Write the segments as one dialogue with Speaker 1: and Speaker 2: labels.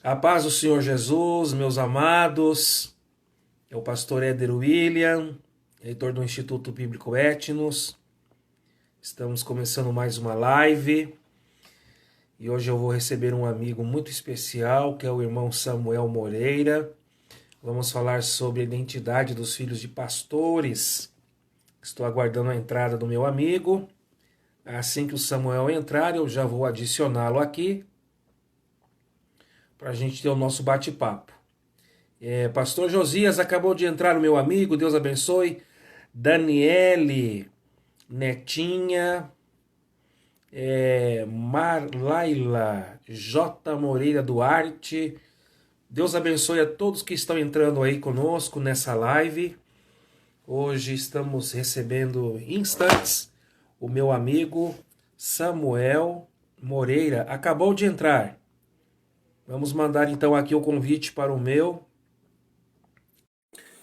Speaker 1: A paz do Senhor Jesus, meus amados, é o pastor Éder William, reitor do Instituto Bíblico Etnos. Estamos começando mais uma live e hoje eu vou receber um amigo muito especial, que é o irmão Samuel Moreira. Vamos falar sobre a identidade dos filhos de pastores. Estou aguardando a entrada do meu amigo. Assim que o Samuel entrar, eu já vou adicioná-lo aqui para a gente ter o nosso bate-papo. Pastor Josias, acabou de entrar o meu amigo, Deus abençoe. Daniele, Netinha, Marlaila, J. Moreira Duarte. Deus abençoe a todos que estão entrando aí conosco nessa live. Hoje estamos recebendo em instantes o meu amigo Samuel Moreira. Acabou de entrar. Vamos mandar então aqui o convite para o meu.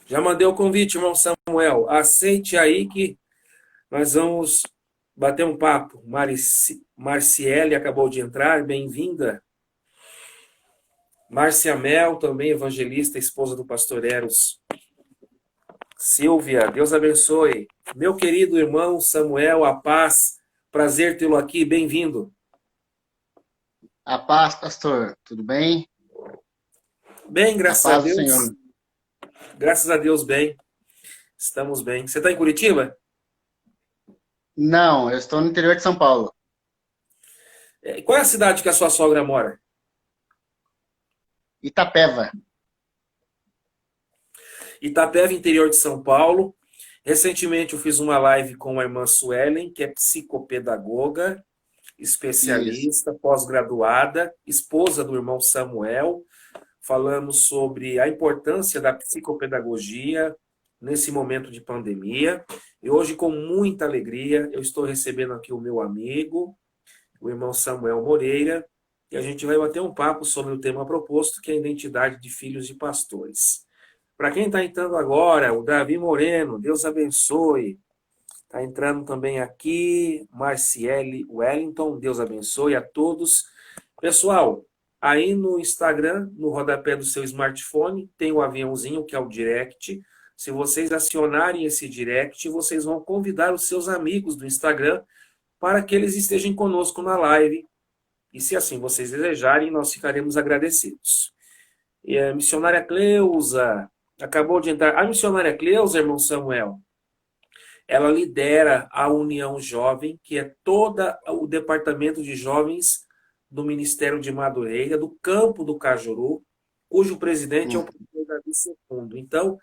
Speaker 1: Já mandei o convite, irmão Samuel. Aceite aí que nós vamos bater um papo. Marciele acabou de entrar, bem-vinda. Márcia Mel, também evangelista, esposa do pastor Eros. Silvia, Deus abençoe. Meu querido irmão Samuel, a paz. Prazer tê-lo aqui, bem-vindo.
Speaker 2: A paz, pastor. Tudo bem?
Speaker 1: Bem,
Speaker 2: A
Speaker 1: graças a
Speaker 2: paz do
Speaker 1: Deus.
Speaker 2: Senhor.
Speaker 1: Graças a Deus, bem. Estamos bem. Você está em Curitiba?
Speaker 2: Não, eu estou no interior de São Paulo.
Speaker 1: Qual é a cidade que a sua sogra mora?
Speaker 2: Itapeva.
Speaker 1: Itapeva, interior de São Paulo. Recentemente eu fiz uma live com a irmã Suelen, que é psicopedagoga,
Speaker 2: Isso.
Speaker 1: especialista, pós-graduada, esposa do irmão Samuel. Falamos sobre a importância da psicopedagogia nesse momento de pandemia. E hoje, com muita alegria, eu estou recebendo aqui o meu amigo, o irmão Samuel Moreira, e a gente vai bater um papo sobre o tema proposto, que é a identidade de filhos de pastores. Para quem está entrando agora, o Davi Moreno, Deus abençoe. Está entrando também aqui, Marciele Wellington, Deus abençoe a todos. Pessoal, aí no Instagram, no rodapé do seu smartphone, tem o aviãozinho que é o direct. Se vocês acionarem esse direct, vocês vão convidar os seus amigos do Instagram para que eles estejam conosco na live. E se assim vocês desejarem, nós ficaremos agradecidos. E a missionária Cleusa acabou de entrar. A missionária Cleusa, irmão Samuel, ela lidera a União Jovem, que é todo o departamento de jovens do Ministério de Madureira, do campo do Cajuru, cujo presidente é o
Speaker 2: Hum.
Speaker 1: pastor Davi Segundo. Então,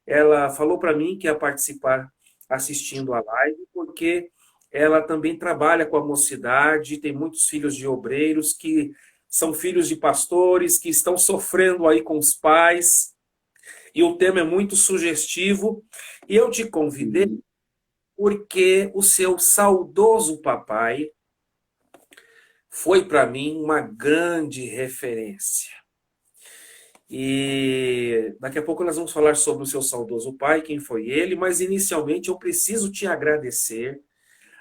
Speaker 1: ela falou para mim que ia participar assistindo a live, porque ela também trabalha com a mocidade, tem muitos filhos de obreiros que são filhos de pastores, que estão sofrendo aí com os pais, e o tema é muito sugestivo. E eu te convidei
Speaker 2: Uhum.
Speaker 1: porque o seu saudoso papai foi para mim uma grande referência. E daqui a pouco nós vamos falar sobre o seu saudoso pai, quem foi ele, mas inicialmente eu preciso te agradecer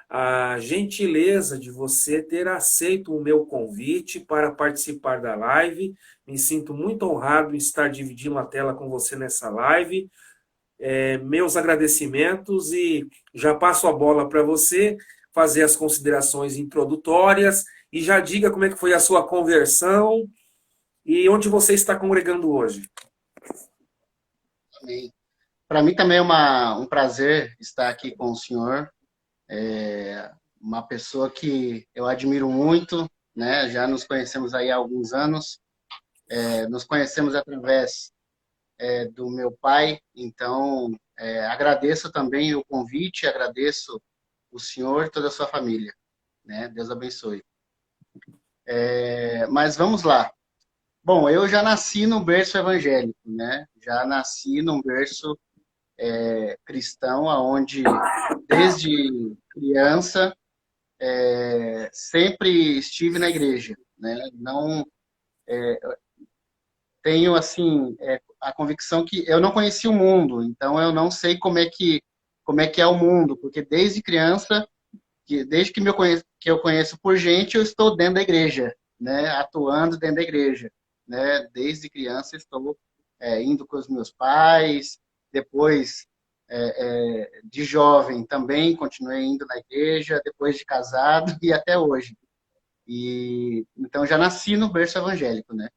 Speaker 1: a gentileza de você ter aceito o meu convite para participar da live. Me sinto muito honrado em estar dividindo a tela com você nessa live. Meus agradecimentos e já passo a bola para você fazer as considerações introdutórias e já diga como é que foi a sua conversão e onde você está congregando hoje.
Speaker 2: Amém. Para mim também é um prazer estar aqui com o senhor. Uma pessoa que eu admiro muito, né? Já nos conhecemos aí há alguns anos. Nos conhecemos através do meu pai. Então, agradeço também o convite, agradeço o senhor e toda a sua família, né? Deus abençoe. Mas vamos lá. Bom, eu já nasci no berço evangélico, né? Já nasci num berço cristão, onde desde criança sempre estive na igreja, né? Não tenho assim a convicção que eu não conheci o mundo, então eu não sei como é que é o mundo, porque desde criança, desde que eu conheço por gente, eu estou dentro da igreja, né? Atuando dentro da igreja. né? Desde criança estou indo com os meus pais, depois de jovem também continuei indo na igreja, depois de casado e até hoje. E então já nasci no berço evangélico, né?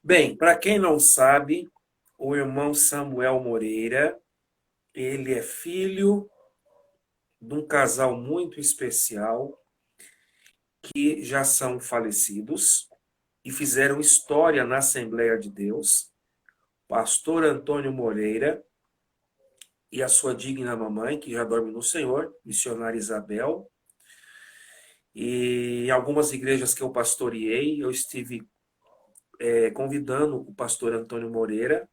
Speaker 1: Bem, para quem não sabe, o irmão Samuel Moreira, ele é filho de um casal muito especial que já são falecidos e fizeram história na Assembleia de Deus, pastor Antônio Moreira e a sua digna mamãe, que já dorme no Senhor, missionária Isabel. E em algumas igrejas que eu pastoreei, eu estive convidando o pastor Antônio Moreira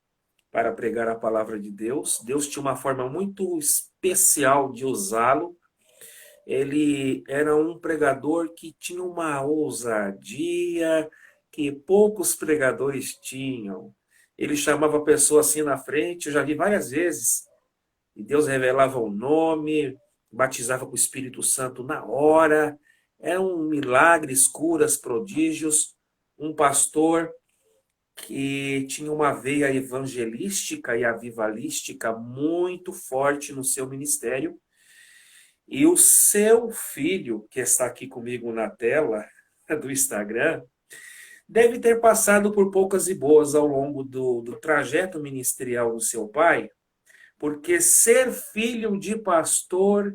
Speaker 1: para pregar a palavra de Deus. Deus tinha uma forma muito especial de usá-lo. Ele era um pregador que tinha uma ousadia que poucos pregadores tinham. Ele chamava a pessoa assim na frente, eu já vi várias vezes, e Deus revelava o nome, batizava com o Espírito Santo na hora. Eram milagres, curas, prodígios. Um pastor que tinha uma veia evangelística e avivalística muito forte no seu ministério. E o seu filho, que está aqui comigo na tela do Instagram, deve ter passado por poucas e boas ao longo do trajeto ministerial do seu pai, porque ser filho de pastor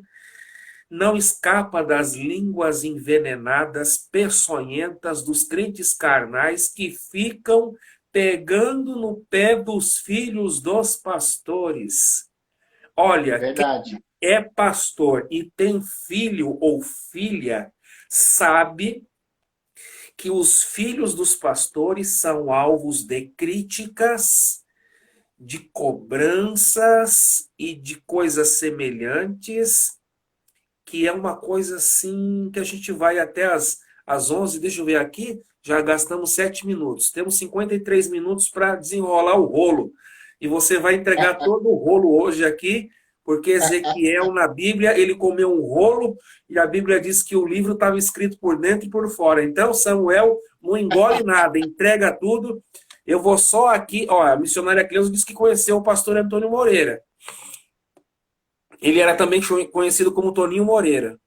Speaker 1: não escapa das línguas envenenadas, peçonhentas dos crentes carnais que ficam pegando no pé dos filhos dos pastores. Olha,
Speaker 2: Verdade.
Speaker 1: é pastor e tem filho ou filha, sabe que os filhos dos pastores são alvos de críticas, de cobranças e de coisas semelhantes, que é uma coisa assim que a gente vai até às 11, deixa eu ver aqui, já gastamos 7 minutos. Temos 53 minutos para desenrolar o rolo. E você vai entregar todo o rolo hoje aqui, porque Ezequiel, na Bíblia, ele comeu um rolo e a Bíblia diz que o livro estava escrito por dentro e por fora. Então, Samuel não engole nada, entrega tudo. Eu vou só aqui, ó, a missionária Cleusa disse que conheceu o pastor Antônio Moreira. Ele era também conhecido como Toninho Moreira.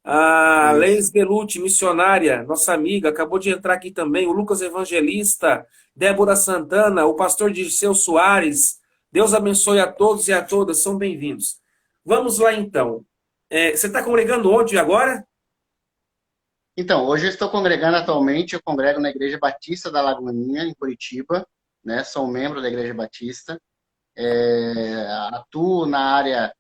Speaker 1: A
Speaker 2: Isso.
Speaker 1: Leis Belucci, missionária, nossa amiga, acabou de entrar aqui também. O Lucas Evangelista, Débora Santana, o pastor Dirceu Soares. Deus abençoe a todos e a todas, são bem-vindos. Vamos lá então. Você está congregando onde agora?
Speaker 2: Então, hoje eu estou congregando atualmente, eu congrego na Igreja Batista da Lagoinha, em Curitiba, né? Sou um membro da Igreja Batista. Atuo na área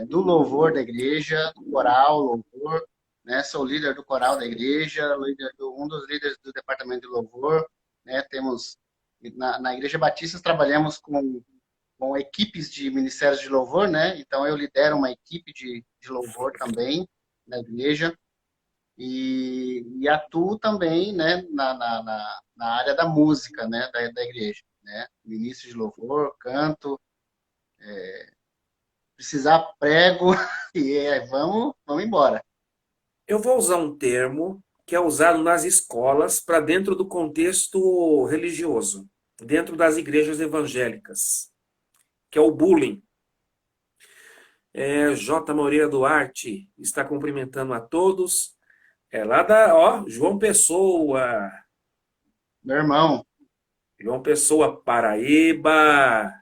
Speaker 2: do louvor da igreja, do coral, louvor, né? Sou líder do coral da igreja, um dos líderes do departamento de louvor, né? Temos, na Igreja Batista, trabalhamos com equipes de ministérios de louvor, né? Então, eu lidero uma equipe de louvor também na igreja. E atuo também, né, na área da música, né, da igreja, né, ministro de louvor, canto, precisar prego e vamos embora.
Speaker 1: Eu vou usar um termo que é usado nas escolas para dentro do contexto religioso, dentro das igrejas evangélicas, que é o bullying. J. Moreira Duarte está cumprimentando a todos. É lá João Pessoa.
Speaker 2: Meu irmão,
Speaker 1: João Pessoa, Paraíba.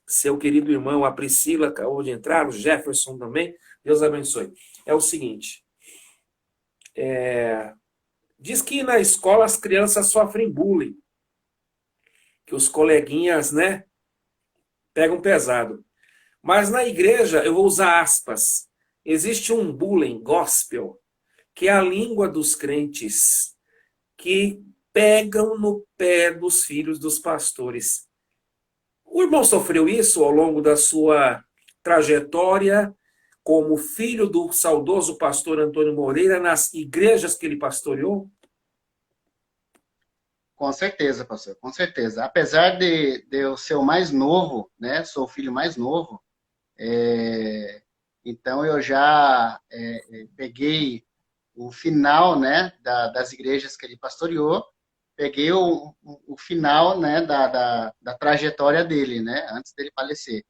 Speaker 1: Seu querido irmão, a Priscila acabou de entrar, o Jefferson também. Deus abençoe. É o seguinte, diz que na escola as crianças sofrem bullying, que os coleguinhas, né, pegam pesado. Mas na igreja, eu vou usar aspas, existe um bullying gospel, que é a língua dos crentes, que pegam no pé dos filhos dos pastores. O irmão sofreu isso ao longo da sua trajetória como filho do saudoso pastor Antônio Moreira nas igrejas que ele pastoreou?
Speaker 2: com certeza, pastor, com certeza. Apesar de eu ser o mais novo, né, sou o filho mais novo, então eu já peguei o final, né, das igrejas que ele pastoreou, peguei o final, né, da trajetória dele, né, antes dele falecer.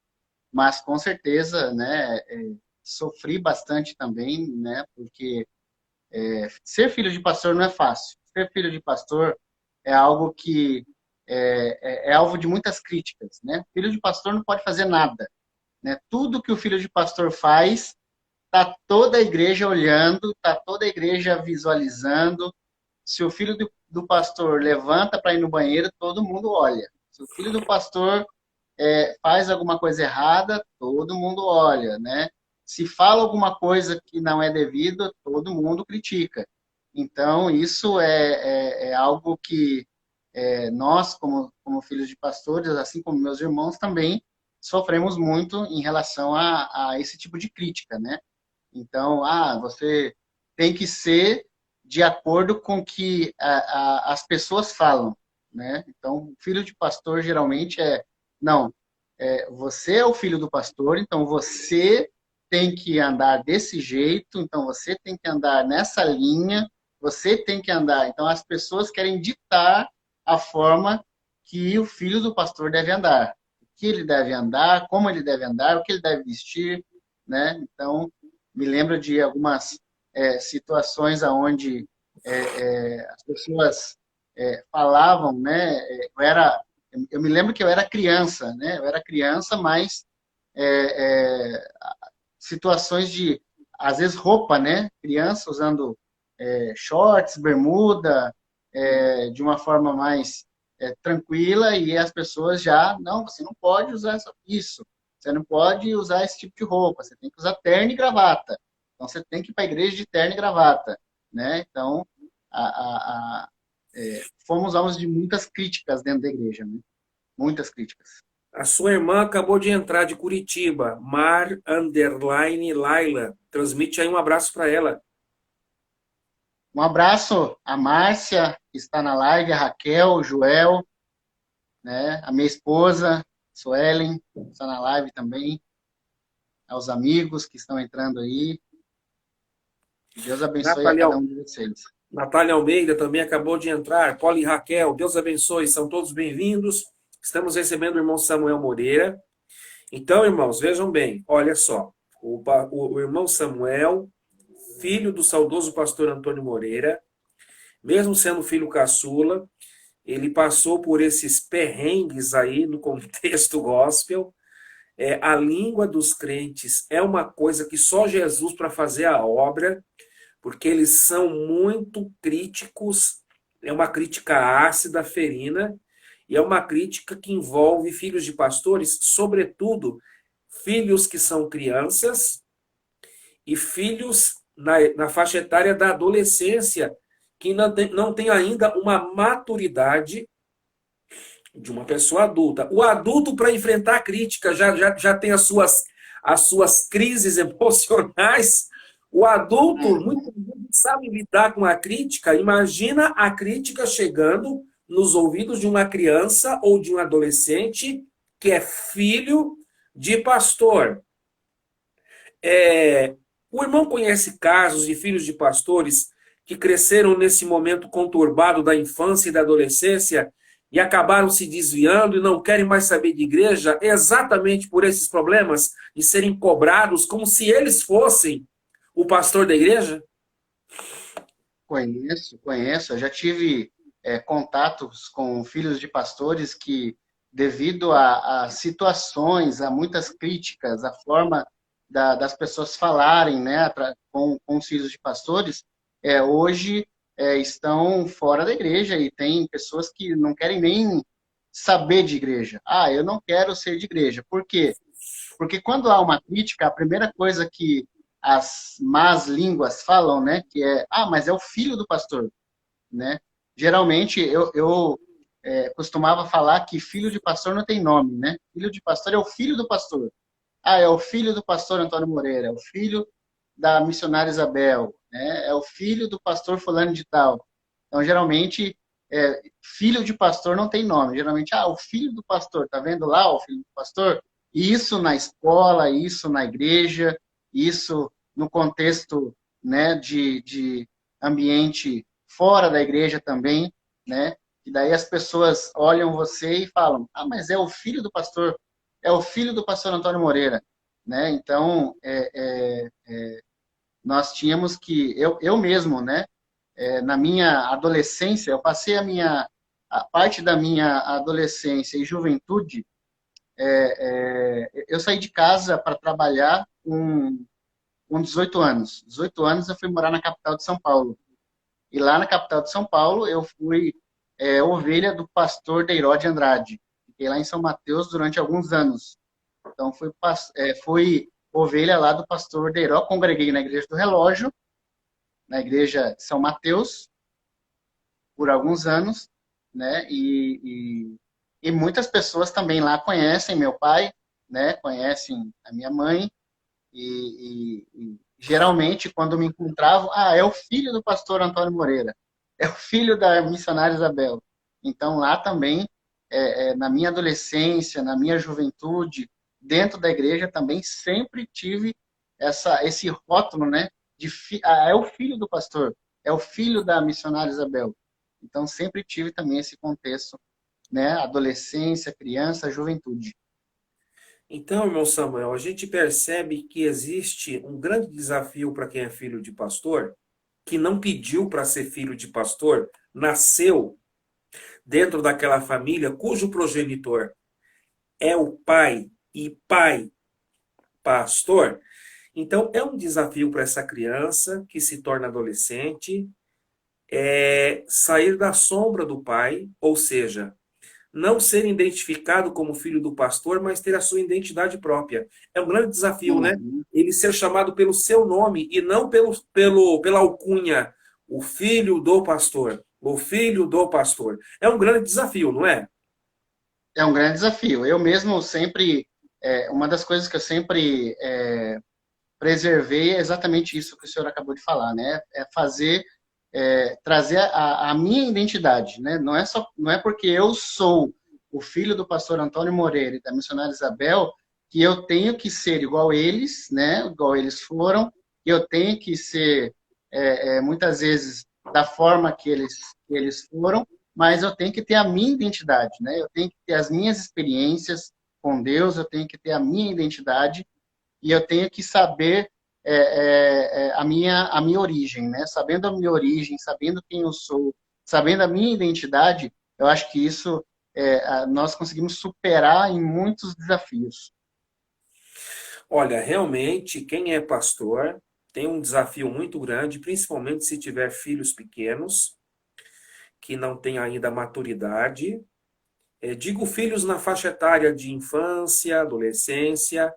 Speaker 2: Mas, com certeza, né, sofri bastante também, né, porque ser filho de pastor não é fácil. Ser filho de pastor é algo que é alvo de muitas críticas, né? Filho de pastor não pode fazer nada, né? Tudo que o filho de pastor faz, tá toda a igreja olhando, tá toda a igreja visualizando. Se o filho do pastor levanta para ir no banheiro, todo mundo olha. Se o filho do pastor faz alguma coisa errada, todo mundo olha, né? Se fala alguma coisa que não é devido, todo mundo critica. Então, isso é algo que nós, como filhos de pastores, assim como meus irmãos, também sofremos muito em relação a esse tipo de crítica, né? Então, você tem que ser de acordo com o que as pessoas falam, né? Então, filho de pastor geralmente não, você é o filho do pastor, então você tem que andar desse jeito, então você tem que andar nessa linha, você tem que andar. Então, as pessoas querem ditar a forma que o filho do pastor deve andar. O que ele deve andar, como ele deve andar, o que ele deve vestir, né? Então, me lembro de algumas situações onde as pessoas falavam, né? Eu me lembro que eu era criança, né? Eu era criança, mas situações de, às vezes, roupa, né? Criança usando shorts, bermuda, de uma forma mais tranquila, e as pessoas já, não, você não pode usar isso, você não pode usar esse tipo de roupa, você tem que usar terno e gravata. Então, você tem que ir para a igreja de terno e gravata, né? Então, a, a, a, fomos alvos de muitas críticas dentro da igreja, né? Muitas críticas.
Speaker 1: A sua irmã acabou de entrar de Curitiba, Mar_Laila. Transmite aí um abraço para ela.
Speaker 2: Um abraço a Márcia, que está na live, a Raquel, o Joel, né? A minha esposa, Suelen, está na live também, aos amigos que estão entrando aí. Deus abençoe a
Speaker 1: Natália,
Speaker 2: cada um de vocês.
Speaker 1: Natália Almeida também acabou de entrar. Poli Raquel, Deus abençoe, são todos bem-vindos. Estamos recebendo o irmão Samuel Moreira. Então, irmãos, vejam bem, olha só. O irmão Samuel, filho do saudoso pastor Antônio Moreira, mesmo sendo filho caçula, ele passou por esses perrengues aí no contexto gospel. A língua dos crentes é uma coisa que só Jesus para fazer a obra, porque eles são muito críticos, é uma crítica ácida, ferina, e é uma crítica que envolve filhos de pastores, sobretudo filhos que são crianças e filhos na faixa etária da adolescência, que não tem ainda uma maturidade de uma pessoa adulta. O adulto, para enfrentar a crítica, já tem as suas crises emocionais. O adulto muito sabe lidar com a crítica. Imagina a crítica chegando nos ouvidos de uma criança ou de um adolescente que é filho de pastor. O irmão conhece casos de filhos de pastores que cresceram nesse momento conturbado da infância e da adolescência e acabaram se desviando e não querem mais saber de igreja exatamente por esses problemas de serem cobrados como se eles fossem o pastor da igreja?
Speaker 2: Conheço. Eu já tive contatos com filhos de pastores que, devido a situações, a muitas críticas, a forma das pessoas falarem, né, com os filhos de pastores, hoje estão fora da igreja e tem pessoas que não querem nem saber de igreja. Eu não quero ser de igreja. Por quê? Porque quando há uma crítica, a primeira coisa que as más línguas falam, né, que mas é o filho do pastor, né? Geralmente eu costumava falar que filho de pastor não tem nome, né? Filho de pastor é o filho do pastor. É o filho do pastor Antônio Moreira, é o filho da missionária Isabel, né? É o filho do pastor fulano de tal. Então, geralmente, filho de pastor não tem nome. Geralmente, o filho do pastor, tá vendo lá o filho do pastor? Isso na escola, isso na igreja, isso no contexto, né, de ambiente fora da igreja também, né? E daí as pessoas olham você e falam: ah, mas é o filho do pastor, é o filho do pastor Antônio Moreira, né? Então, nós tínhamos que, eu mesmo, né? Na minha adolescência, eu passei a parte da minha adolescência e juventude, eu saí de casa para trabalhar com 18 anos. 18 anos eu fui morar na capital de São Paulo. E lá na capital de São Paulo eu fui ovelha do pastor Deiró de Andrade. Fiquei lá em São Mateus durante alguns anos. Então fui ovelha lá do pastor Deiró, congreguei na igreja do Relógio, na igreja de São Mateus, por alguns anos, né? E muitas pessoas também lá conhecem meu pai, né? Conhecem a minha mãe e geralmente quando me encontravam, é o filho do pastor Antônio Moreira, é o filho da missionária Isabel. Então lá também, na minha adolescência, na minha juventude, dentro da igreja também sempre tive esse rótulo, né? É o filho do pastor, é o filho da missionária Isabel. Então sempre tive também esse contexto, né? Adolescência, criança, juventude.
Speaker 1: Então, irmão Samuel, a gente percebe que existe um grande desafio para quem é filho de pastor, que não pediu para ser filho de pastor, nasceu dentro daquela família cujo progenitor é o pai e pai pastor. Então, é um desafio para essa criança que se torna adolescente sair da sombra do pai, ou seja, não ser identificado como filho do pastor, mas ter a sua identidade própria. É um grande desafio, né?
Speaker 2: Uhum.
Speaker 1: Ele ser chamado pelo seu nome e não pela alcunha, o filho do pastor, o filho do pastor. É um grande desafio, não é?
Speaker 2: É um grande desafio. Eu mesmo sempre, uma das coisas que eu sempre preservei é exatamente isso que o senhor acabou de falar, né? É fazer, trazer a minha identidade, né? Não é porque eu sou o filho do pastor Antônio Moreira e da missionária Isabel que eu tenho que ser igual eles, né? Igual eles foram, que eu tenho que ser muitas vezes da forma que eles foram, mas eu tenho que ter a minha identidade, né? Eu tenho que ter as minhas experiências com Deus, eu tenho que ter a minha identidade e eu tenho que saber a minha origem, né? Sabendo a minha origem, sabendo quem eu sou, sabendo a minha identidade, eu acho que isso nós conseguimos superar em muitos desafios.
Speaker 1: Olha, realmente, quem é pastor tem um desafio muito grande, principalmente se tiver filhos pequenos, que não têm ainda maturidade. Digo filhos na faixa etária de infância, adolescência,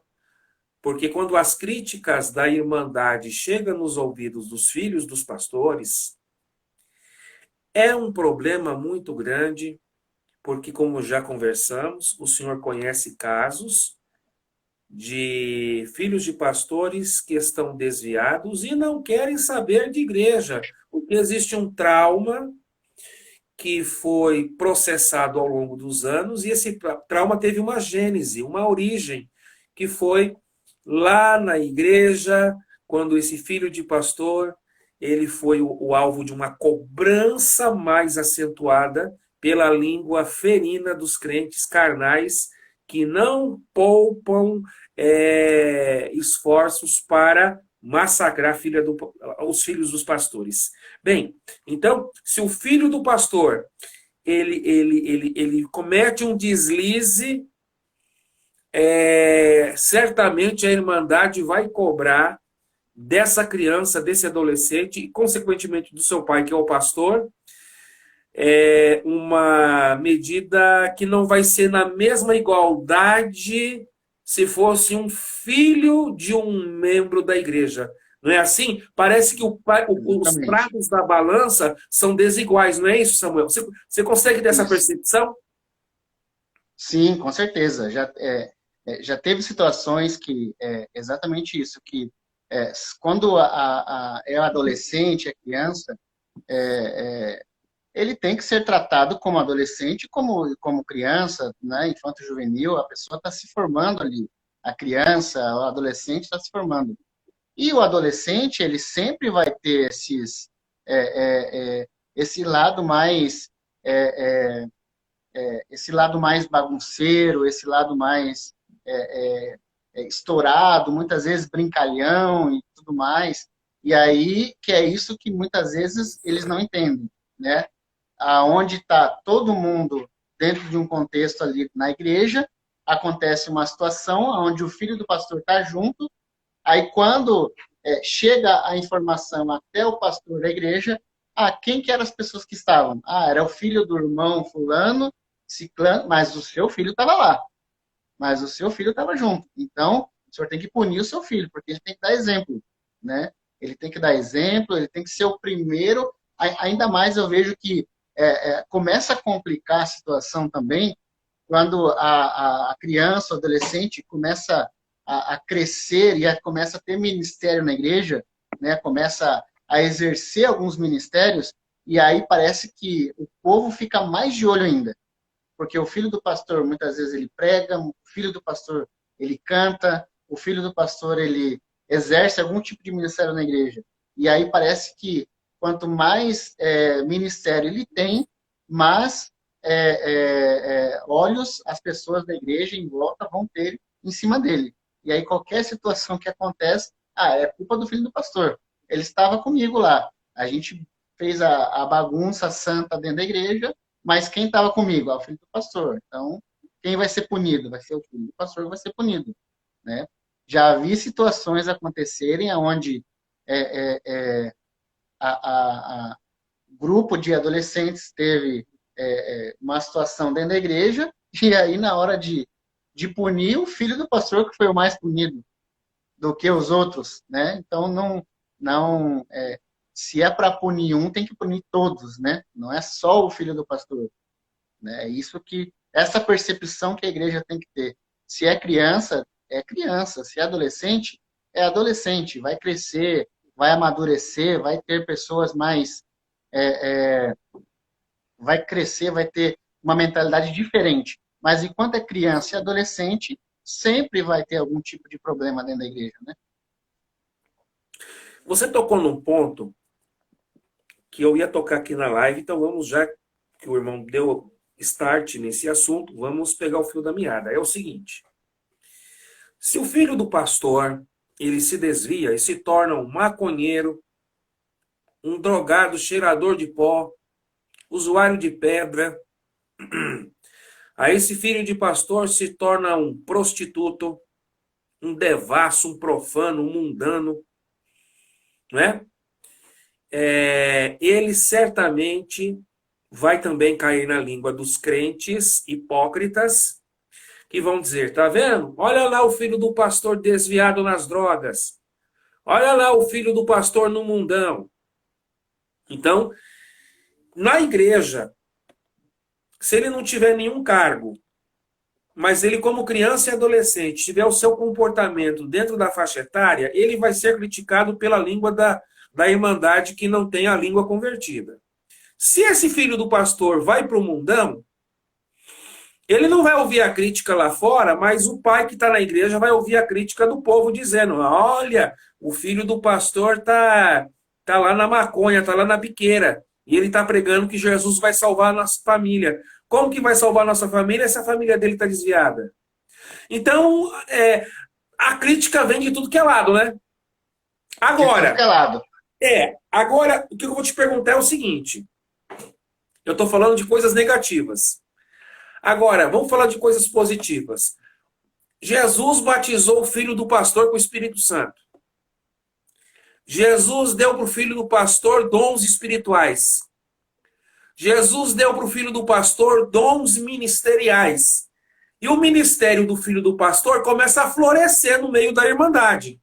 Speaker 1: porque quando as críticas da Irmandade chegam nos ouvidos dos filhos dos pastores, é um problema muito grande, porque, como já conversamos, o senhor conhece casos de filhos de pastores que estão desviados e não querem saber de igreja, porque existe um trauma que foi processado ao longo dos anos e esse trauma teve uma gênese, uma origem, que foi lá na igreja, quando esse filho de pastor, ele foi o alvo de uma cobrança mais acentuada pela língua ferina dos crentes carnais que não poupam esforços para massacrar os filhos dos pastores. Bem, então, se o filho do pastor ele comete um deslize, certamente a Irmandade vai cobrar dessa criança, desse adolescente, e consequentemente do seu pai, que é o pastor, uma medida que não vai ser na mesma igualdade se fosse um filho de um membro da igreja. Não é assim? Parece que os
Speaker 2: Exatamente.
Speaker 1: pratos da balança são desiguais, não é isso, Samuel? Você consegue ter essa
Speaker 2: Isso.
Speaker 1: percepção?
Speaker 2: Sim, com certeza. Já teve situações que exatamente isso, que quando é adolescente, é criança, ele tem que ser tratado como adolescente, como criança, né, infanto-juvenil, a pessoa está se formando ali, a criança, o adolescente está se formando. E o adolescente, ele sempre vai ter esse lado mais é, é, esse lado mais bagunceiro, esse lado mais estourado, muitas vezes brincalhão e tudo mais. E aí que é isso que muitas vezes eles não entendem, né? Aonde está todo mundo dentro de um contexto ali na igreja, acontece uma situação onde o filho do pastor está junto, aí quando chega a informação até o pastor da igreja, quem que eram as pessoas que estavam? Era o filho do irmão fulano, ciclano, mas o seu filho estava lá. Mas o seu filho estava junto. Então, o senhor tem que punir o seu filho, porque ele tem que dar exemplo, né? Ele tem que dar exemplo, ele tem que ser o primeiro. Ainda mais eu vejo que começa a complicar a situação também quando a criança, o adolescente começa a crescer e começa a ter ministério na igreja, né? Começa a exercer alguns ministérios, e aí parece que o povo fica mais de olho ainda. Porque o filho do pastor, muitas vezes, ele prega, o filho do pastor, ele canta, o filho do pastor, ele exerce algum tipo de ministério na igreja. E aí parece que quanto mais ministério ele tem, mais olhos as pessoas da igreja em volta vão ter em cima dele. E aí qualquer situação que acontece, é culpa do filho do pastor. Ele estava comigo lá. A gente fez a bagunça santa dentro da igreja, mas quem estava comigo? O filho do pastor. Então, quem vai ser punido? Vai ser o filho do pastor que vai ser punido, né? Já vi situações acontecerem onde grupo de adolescentes teve uma situação dentro da igreja, e aí na hora de punir o filho do pastor, que foi o mais punido do que os outros, né? Então, não se é para punir um, tem que punir todos, né? Não é só o filho do pastor, né? É isso que, essa percepção que a igreja tem que ter. Se é criança, é criança. Se é adolescente, é adolescente. Vai crescer, vai amadurecer, vai ter pessoas mais... vai crescer, vai ter uma mentalidade diferente. Mas enquanto é criança e adolescente, sempre vai ter algum tipo de problema dentro da igreja, né?
Speaker 1: Você tocou num ponto que eu ia tocar aqui na live, então vamos, já que o irmão deu start nesse assunto, vamos pegar o fio da meada. É o seguinte: se o filho do pastor ele se desvia e se torna um maconheiro, um drogado, cheirador de pó, usuário de pedra, aí esse filho de pastor se torna um prostituto, um devasso, um profano, um mundano, né? Ele certamente vai também cair na língua dos crentes hipócritas, que vão dizer, tá vendo? Olha lá o filho do pastor desviado nas drogas. Olha lá o filho do pastor no mundão. Então, na igreja, se ele não tiver nenhum cargo, mas ele, como criança e adolescente, tiver o seu comportamento dentro da faixa etária, ele vai ser criticado pela língua da irmandade que não tem a língua convertida. Se esse filho do pastor vai para o mundão, ele não vai ouvir a crítica lá fora, mas o pai que está na igreja vai ouvir a crítica do povo dizendo: olha, o filho do pastor tá lá na maconha, tá lá na biqueira, e ele está pregando que Jesus vai salvar a nossa família. Como que vai salvar a nossa família se a família dele está desviada? Então, a crítica vem de tudo que é lado, né? Agora,
Speaker 2: de tudo que é lado.
Speaker 1: Agora, o que eu vou te perguntar é o seguinte: eu estou falando de coisas negativas. Agora, vamos falar de coisas positivas. Jesus batizou o filho do pastor com o Espírito Santo. Jesus deu para o filho do pastor dons espirituais. Jesus deu para o filho do pastor dons ministeriais. E o ministério do filho do pastor começa a florescer no meio da irmandade.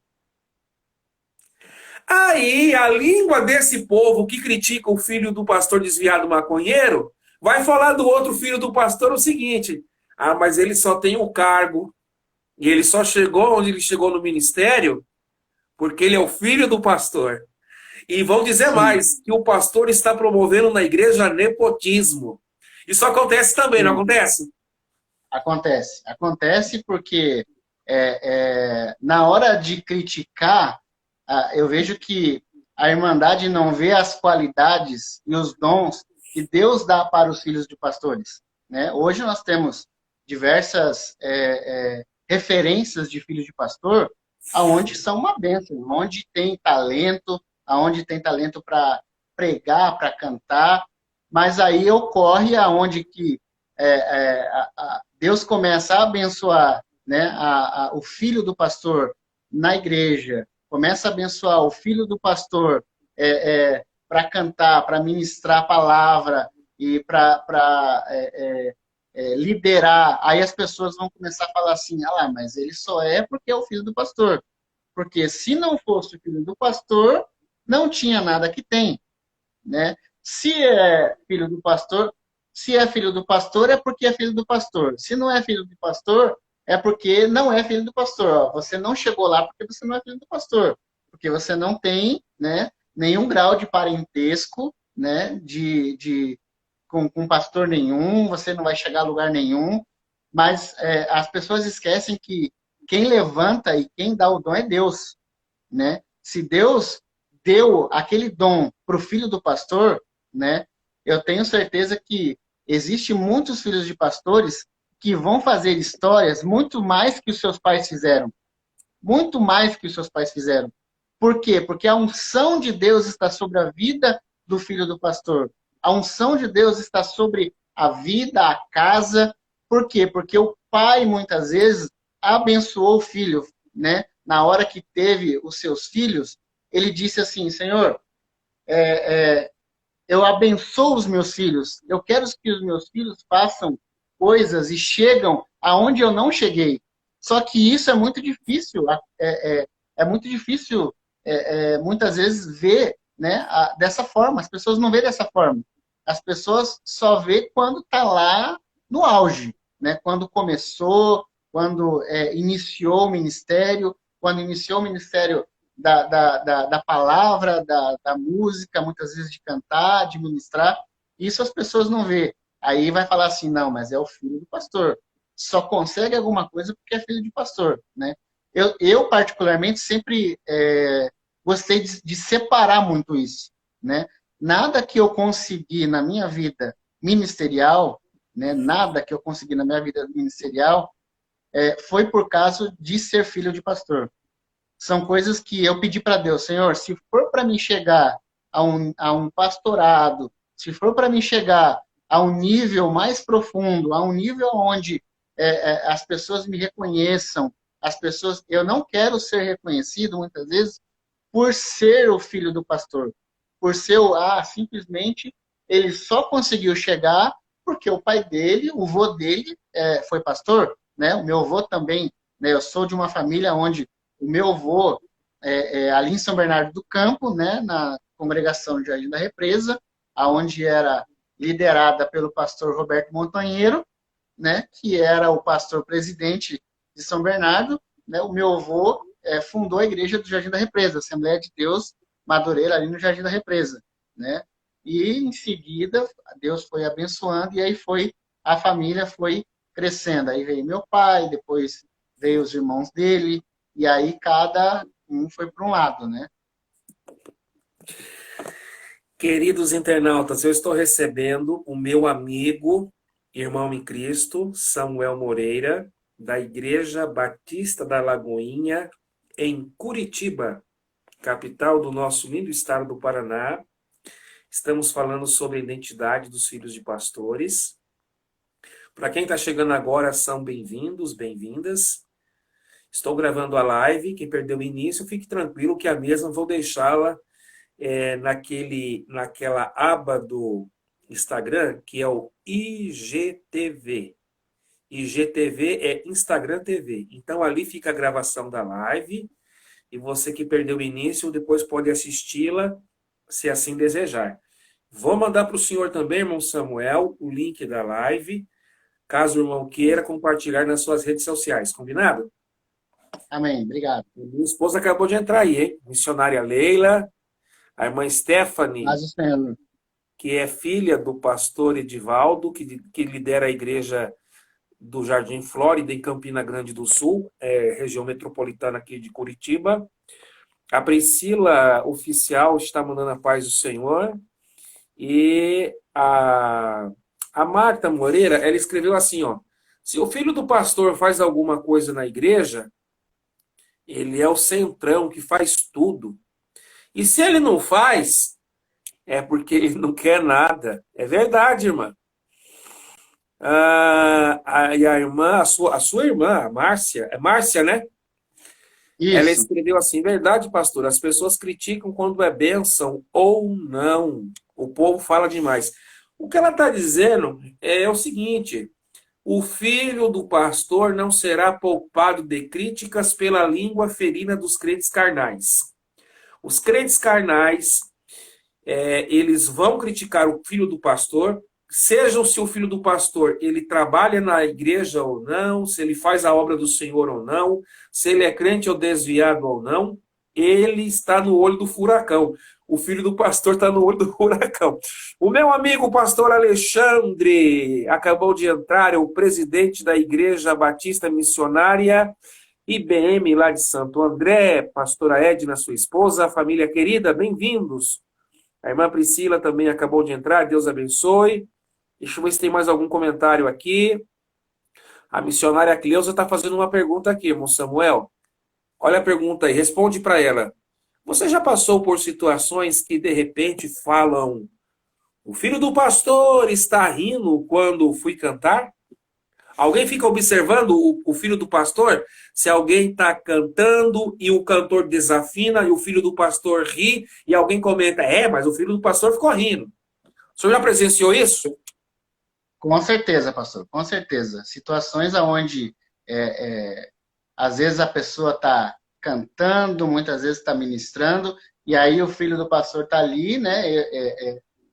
Speaker 1: Aí, a língua desse povo que critica o filho do pastor desviado maconheiro vai falar do outro filho do pastor o seguinte: mas ele só tem o cargo e ele só chegou onde ele chegou no ministério porque ele é o filho do pastor. E vão dizer
Speaker 2: Sim.
Speaker 1: mais, que o pastor está promovendo na igreja nepotismo. Isso acontece também,
Speaker 2: Sim.
Speaker 1: não acontece?
Speaker 2: Acontece. Acontece porque na hora de criticar, eu vejo que a Irmandade não vê as qualidades e os dons que Deus dá para os filhos de pastores, né? Hoje nós temos diversas referências de filhos de pastor, aonde são uma bênção, aonde tem talento para pregar, para cantar, mas aí ocorre aonde que Deus começa a abençoar, né, o filho do pastor na igreja, começa a abençoar o filho do pastor para cantar, para ministrar a palavra e para liderar. Aí as pessoas vão começar a falar assim, mas ele só é porque é o filho do pastor. Porque se não fosse o filho do pastor, não tinha nada que tem, né? Se é filho do pastor é porque é filho do pastor. Se não é filho do pastor, é porque não é filho do pastor. Ó, você não chegou lá porque você não é filho do pastor, porque você não tem, né, nenhum grau de parentesco, né, com pastor nenhum, você não vai chegar a lugar nenhum. Mas as pessoas esquecem que quem levanta e quem dá o dom é Deus, né? Se Deus deu aquele dom para o filho do pastor, né? Eu tenho certeza que existe muitos filhos de pastores que vão fazer histórias muito mais que os seus pais fizeram, muito mais que os seus pais fizeram. Por quê? Porque a unção de Deus está sobre a vida do filho do pastor. A unção de Deus está sobre a vida, a casa. Por quê? Porque o pai, muitas vezes, abençoou o filho, né? Na hora que teve os seus filhos, ele disse assim, Senhor, eu abençoo os meus filhos. Eu quero que os meus filhos façam coisas e chegam aonde eu não cheguei. Só que isso é muito difícil. É muito difícil, muitas vezes, ver, né, dessa forma. As pessoas não veem dessa forma. As pessoas só vê quando está lá no auge, né? Quando começou, quando iniciou o ministério, quando iniciou o ministério da palavra, da música, muitas vezes de cantar, de ministrar. Isso as pessoas não vê. Aí vai falar assim, não, mas é o filho do pastor. Só consegue alguma coisa porque é filho de pastor, né? Eu particularmente, sempre gostei de separar muito isso, né? Nada que eu consegui na minha vida ministerial, né? Nada que eu consegui na minha vida ministerial foi por causa de ser filho de pastor. São coisas que eu pedi para Deus, Senhor, se for para mim chegar a um pastorado, se for para mim chegar a um nível mais profundo, a um nível onde as pessoas me reconheçam, eu não quero ser reconhecido muitas vezes por ser o filho do pastor, por ser simplesmente ele só conseguiu chegar porque o pai dele, o vô dele foi pastor, né? O meu avô também, né? Eu sou de uma família onde o meu avô ali em São Bernardo do Campo, né, na congregação de Jardim da Represa, aonde era liderada pelo pastor Roberto Montanheiro, né, que era o pastor presidente de São Bernardo, né, o meu avô fundou a igreja do Jardim da Represa, Assembleia de Deus Madureira, ali no Jardim da Represa, né? E em seguida Deus foi abençoando e aí a família foi crescendo. Aí veio meu pai, depois veio os irmãos dele, e aí cada um foi para um lado, né?
Speaker 1: Queridos internautas, eu estou recebendo o meu amigo, irmão em Cristo, Samuel Moreira, da Igreja Batista da Lagoinha, em Curitiba, capital do nosso lindo estado do Paraná. Estamos falando sobre a identidade dos filhos de pastores. Para quem está chegando agora, são bem-vindos, bem-vindas. Estou gravando a live, quem perdeu o início, fique tranquilo que a mesma vou deixá-la naquela aba do Instagram, que é o IGTV. IGTV é Instagram TV. Então ali fica a gravação da live e você que perdeu o início depois pode assisti-la se assim desejar. Vou mandar para o senhor também, irmão Samuel, o link da live, caso o irmão queira compartilhar nas suas redes sociais. Combinado?
Speaker 2: Amém. Obrigado.
Speaker 1: Minha esposa acabou de entrar aí, hein? Missionária Leila, a irmã Stephanie,
Speaker 2: Mas o Senhor.
Speaker 1: que é filha do pastor Edivaldo, que lidera a igreja do Jardim Flórida, em Campina Grande do Sul, região metropolitana aqui de Curitiba. A Priscila Oficial está mandando a paz do Senhor. E a Marta Moreira, ela escreveu assim, ó. Se o filho do pastor faz alguma coisa na igreja, ele é o centrão que faz tudo. E se ele não faz, é porque ele não quer nada. É verdade, irmã. E a irmã, a sua irmã, a Márcia, é Márcia, né? Ela
Speaker 2: Isso.
Speaker 1: escreveu assim: verdade, pastor, as pessoas criticam quando é bênção ou não. O povo fala demais. O que ela está dizendo é o seguinte: o filho do pastor não será poupado de críticas pela língua ferina dos crentes carnais. Os crentes carnais, eles vão criticar o filho do pastor, seja se o filho do pastor ele trabalha na igreja ou não, se ele faz a obra do Senhor ou não, se ele é crente ou desviado ou não, ele está no olho do furacão. O filho do pastor está no olho do furacão. O meu amigo pastor Alexandre acabou de entrar, é o presidente da Igreja Batista Missionária IBM lá de Santo André, pastora Edna, sua esposa, família querida, bem-vindos. A irmã Priscila também acabou de entrar, Deus abençoe. Deixa eu ver se tem mais algum comentário aqui. A missionária Cleusa está fazendo uma pergunta aqui, irmão Samuel. Olha a pergunta aí, responde para ela. Você já passou por situações que de repente falam: o filho do pastor está rindo quando fui cantar? Alguém fica observando o filho do pastor? Se alguém está cantando e o cantor desafina e o filho do pastor ri e alguém comenta: mas o filho do pastor ficou rindo. O senhor já presenciou isso?
Speaker 2: Com certeza, pastor, com certeza. Situações onde, às vezes, a pessoa está cantando, muitas vezes está ministrando, e aí o filho do pastor está ali, né?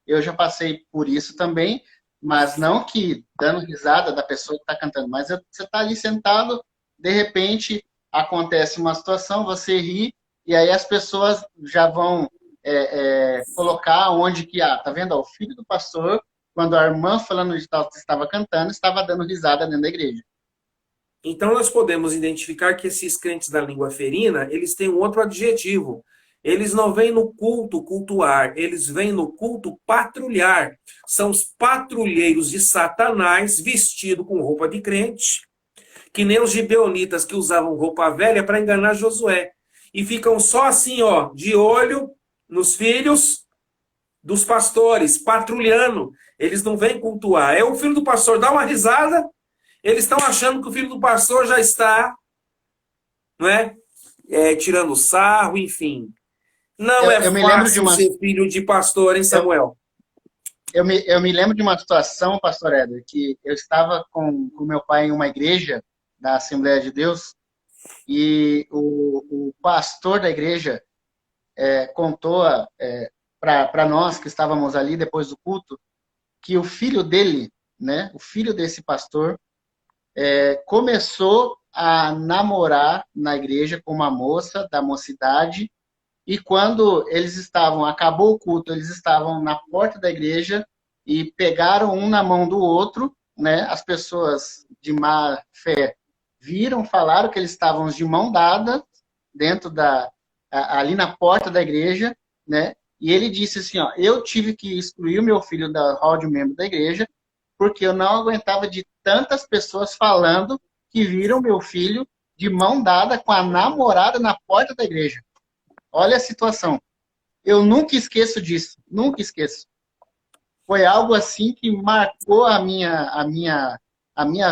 Speaker 2: Eu já passei por isso também, mas não que dando risada da pessoa que está cantando, mas você está ali sentado, de repente acontece uma situação, você ri, e aí as pessoas já vão colocar onde que, tá vendo? O filho do pastor, quando a irmã falando de tal que estava cantando, estava dando risada dentro da igreja.
Speaker 1: Então nós podemos identificar que esses crentes da língua ferina, eles têm um outro adjetivo. Eles não vêm no culto cultuar, eles vêm no culto patrulhar. São os patrulheiros de Satanás vestidos com roupa de crente, que nem os gibeonitas que usavam roupa velha para enganar Josué. E ficam só assim, ó, de olho nos filhos dos pastores, patrulhando. Eles não vêm cultuar. É o filho do pastor dá uma risada, eles estão achando que o filho do pastor já está, não é? Tirando sarro, enfim. Não é
Speaker 2: Eu me lembro de
Speaker 1: fácil
Speaker 2: uma
Speaker 1: ser filho de pastor, hein,
Speaker 2: eu,
Speaker 1: Samuel?
Speaker 2: eu me lembro de uma situação, pastor Éder, que eu estava com meu pai em uma igreja da Assembleia de Deus e o pastor da igreja contou para nós que estávamos ali depois do culto que o filho dele, né, o filho desse pastor, começou a namorar na igreja com uma moça da mocidade. E quando eles estavam, acabou o culto, eles estavam na porta da igreja e pegaram um na mão do outro, né? As pessoas de má fé viram, falaram que eles estavam de mão dada dentro ali na porta da igreja, né? E ele disse assim, ó, eu tive que excluir o meu filho da hall de membro da igreja porque eu não aguentava de tantas pessoas falando que viram meu filho de mão dada com a namorada na porta da igreja. Olha a situação. Eu nunca esqueço disso, nunca esqueço. Foi algo assim que marcou a minha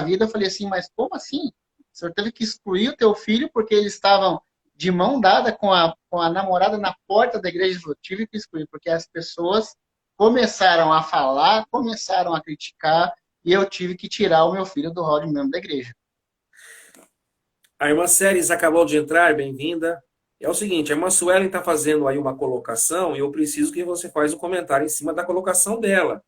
Speaker 2: vida. Eu falei assim, mas como assim? O senhor teve que excluir o teu filho porque eles estavam de mão dada com a namorada na porta da igreja. Eu tive que excluir porque as pessoas começaram a falar, começaram a criticar e eu tive que tirar o meu filho do hall de membro da igreja.
Speaker 1: A irmã Séries acabou de entrar, bem-vinda. É o seguinte, a irmã Suelen está fazendo aí uma colocação e eu preciso que você faça um comentário em cima da colocação dela.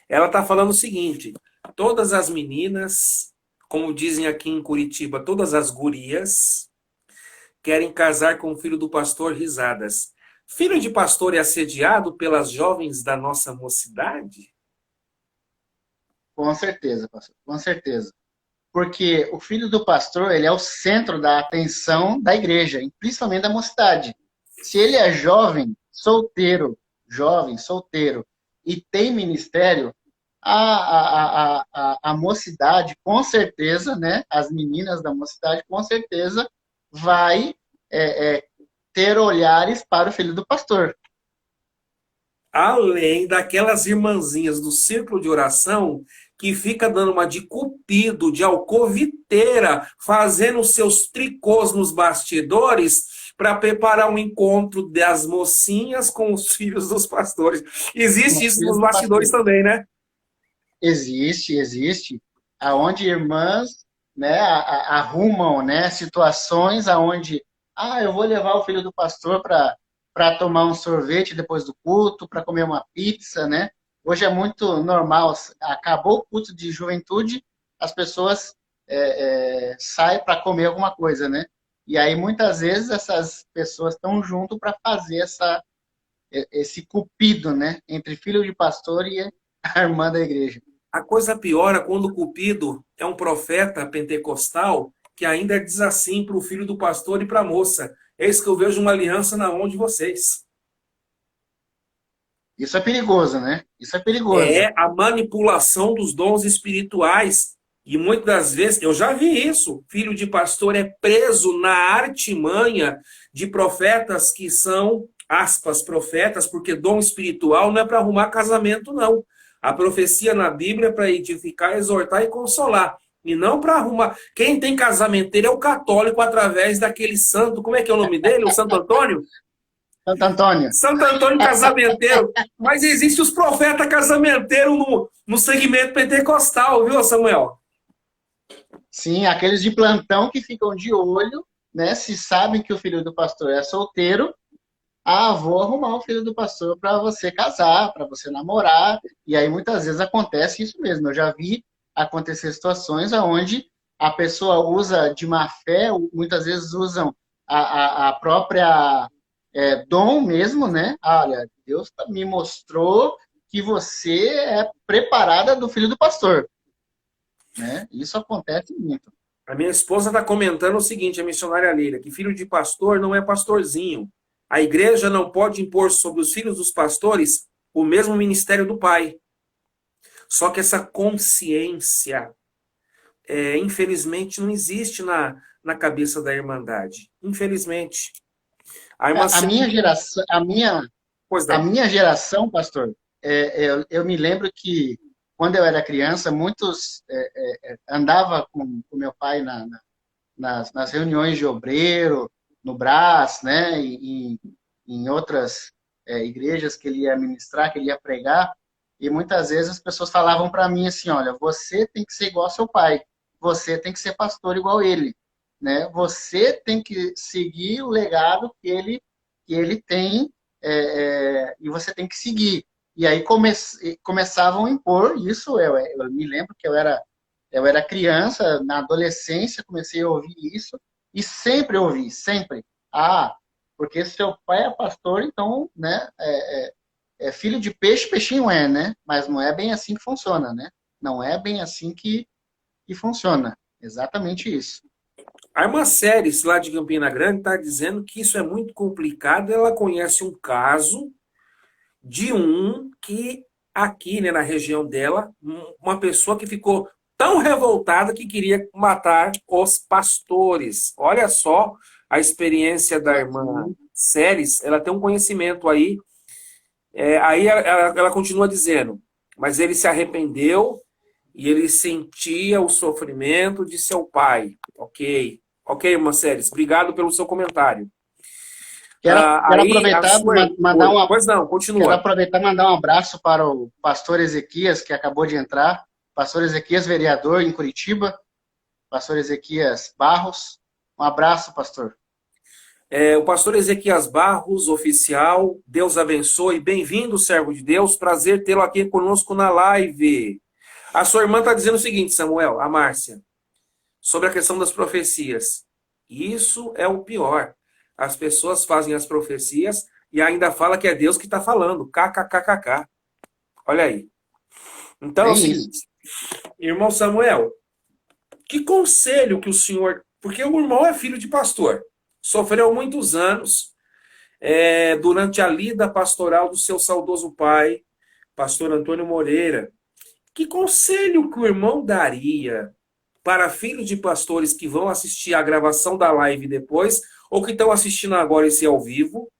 Speaker 1: Ela está falando o seguinte, todas as meninas, como dizem aqui em Curitiba, todas as gurias, querem casar com o filho do pastor risadas. Filho de pastor é assediado pelas jovens da nossa mocidade?
Speaker 2: Com certeza, pastor, com certeza. porque o filho do pastor, ele é o centro da atenção da igreja, e principalmente da mocidade. Se ele é jovem, solteiro, e tem ministério, a mocidade, com certeza, né, as meninas da mocidade, com certeza, vai ter olhares para o filho do pastor.
Speaker 1: Além daquelas irmãzinhas do círculo de oração que fica dando uma de cupido, de alcoviteira, fazendo seus tricôs nos bastidores para preparar um encontro das mocinhas com os filhos dos pastores. Existe isso nos bastidores também, né?
Speaker 2: Existe, aonde irmãs, né, arrumam, né, situações aonde, eu vou levar o filho do pastor para tomar um sorvete depois do culto, para comer uma pizza, né? Hoje é muito normal, acabou o culto de juventude, as pessoas saem para comer alguma coisa, né? E aí muitas vezes essas pessoas estão junto para fazer esse cupido, né, entre filho de pastor e a irmã da igreja.
Speaker 1: A coisa piora quando o Cupido é um profeta pentecostal que ainda diz assim para o filho do pastor e para a moça: eis que eu vejo uma aliança na mão de vocês.
Speaker 2: Isso é perigoso, né? Isso é perigoso.
Speaker 1: É a manipulação dos dons espirituais. E muitas das vezes, eu já vi isso, filho de pastor é preso na artimanha de profetas que são, aspas, profetas, porque dom espiritual não é para arrumar casamento, não. A profecia na Bíblia é para edificar, exortar e consolar. E não para arrumar. Quem tem casamenteiro é o católico através daquele santo. Como é que é o nome dele? O Santo Antônio?
Speaker 2: Santo Antônio.
Speaker 1: Santo Antônio casamenteiro. Mas existe os profetas casamenteiros no segmento pentecostal, viu, Samuel?
Speaker 2: Sim, aqueles de plantão que ficam de olho, né? Se sabem que o filho do pastor é solteiro, vou arrumar o filho do pastor para você casar, para você namorar. E aí muitas vezes acontece isso mesmo. Eu já vi acontecer situações onde a pessoa usa de má fé, muitas vezes usam a própria dom mesmo, né? Olha, Deus me mostrou que você é preparada do filho do pastor, né? Isso acontece muito.
Speaker 1: A minha esposa está comentando o seguinte, a missionária Leila, que filho de pastor não é pastorzinho. A igreja não pode impor sobre os filhos dos pastores o mesmo ministério do pai. Só que essa consciência, infelizmente, não existe na cabeça da Irmandade. Infelizmente.
Speaker 2: A minha geração,
Speaker 1: Pois
Speaker 2: a
Speaker 1: não.
Speaker 2: minha geração, pastor, eu me lembro que quando eu era criança, muitos andava com meu pai nas reuniões de obreiro, no Brás, né, e em outras igrejas que ele ia ministrar, que ele ia pregar, e muitas vezes as pessoas falavam para mim assim, olha, você tem que ser igual ao seu pai, você tem que ser pastor igual ele, né? Você tem que seguir o legado que ele tem e você tem que seguir. E aí começavam a impor isso. Eu me lembro que eu era criança, na adolescência comecei a ouvir isso e sempre ouvi, sempre. Porque seu pai é pastor, então, né, é filho de peixe, peixinho é, né? Mas não é bem assim que funciona, né? Não é bem assim que funciona. Exatamente isso.
Speaker 1: A irmã Séries, lá de Campina Grande, está dizendo que isso é muito complicado. Ela conhece um caso de um que, aqui, né, na região dela, uma pessoa que ficou tão revoltada que queria matar os pastores. Olha só a experiência da irmã Séries. Ela tem um conhecimento aí. Aí ela continua dizendo, mas ele se arrependeu e ele sentia o sofrimento de seu pai. Ok. Ok, irmã Séries, obrigado pelo seu comentário.
Speaker 2: Quero aproveitar mandar
Speaker 1: Pois não, continua.
Speaker 2: Quero aproveitar e mandar um abraço para o pastor Ezequias, que acabou de entrar. Pastor Ezequias, vereador em Curitiba. Pastor Ezequias Barros. Um abraço, pastor.
Speaker 1: O pastor Ezequias Barros, oficial. Deus abençoe. Bem-vindo, servo de Deus. Prazer tê-lo aqui conosco na live. A sua irmã está dizendo o seguinte, Samuel, a Márcia, sobre a questão das profecias. Isso é o pior. As pessoas fazem as profecias e ainda fala que é Deus que está falando. KKKKK. Olha aí. Então é o seguinte, irmão Samuel, Que conselho que o senhor... Porque o irmão é filho de pastor, sofreu muitos anos durante a lida pastoral do seu saudoso pai, pastor Antônio Moreira. Que conselho que o irmão daria para filhos de pastores que vão assistir a gravação da live depois, ou que estão assistindo agora esse ao vivo,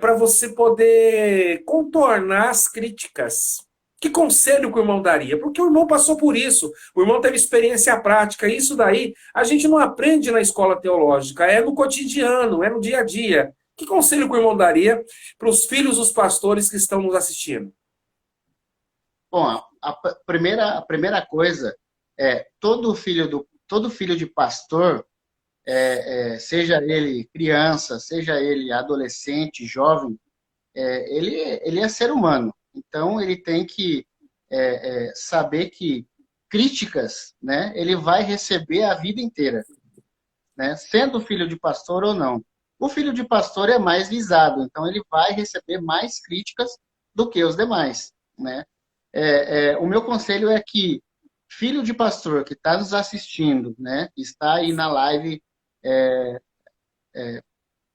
Speaker 1: para você poder contornar as críticas? Que conselho que o irmão daria? Porque o irmão passou por isso, o irmão teve experiência prática, isso daí a gente não aprende na escola teológica, é no cotidiano, é no dia a dia. Que conselho que o irmão daria para os filhos dos pastores que estão nos assistindo?
Speaker 2: Bom, a primeira coisa é todo filho de pastor, seja ele criança, seja ele adolescente, jovem, ele é ser humano. Então, ele tem que saber que críticas, né, ele vai receber a vida inteira, né, sendo filho de pastor ou não. O filho de pastor é mais visado, então ele vai receber mais críticas do que os demais, né? O meu conselho é que filho de pastor que está nos assistindo, né, está aí na live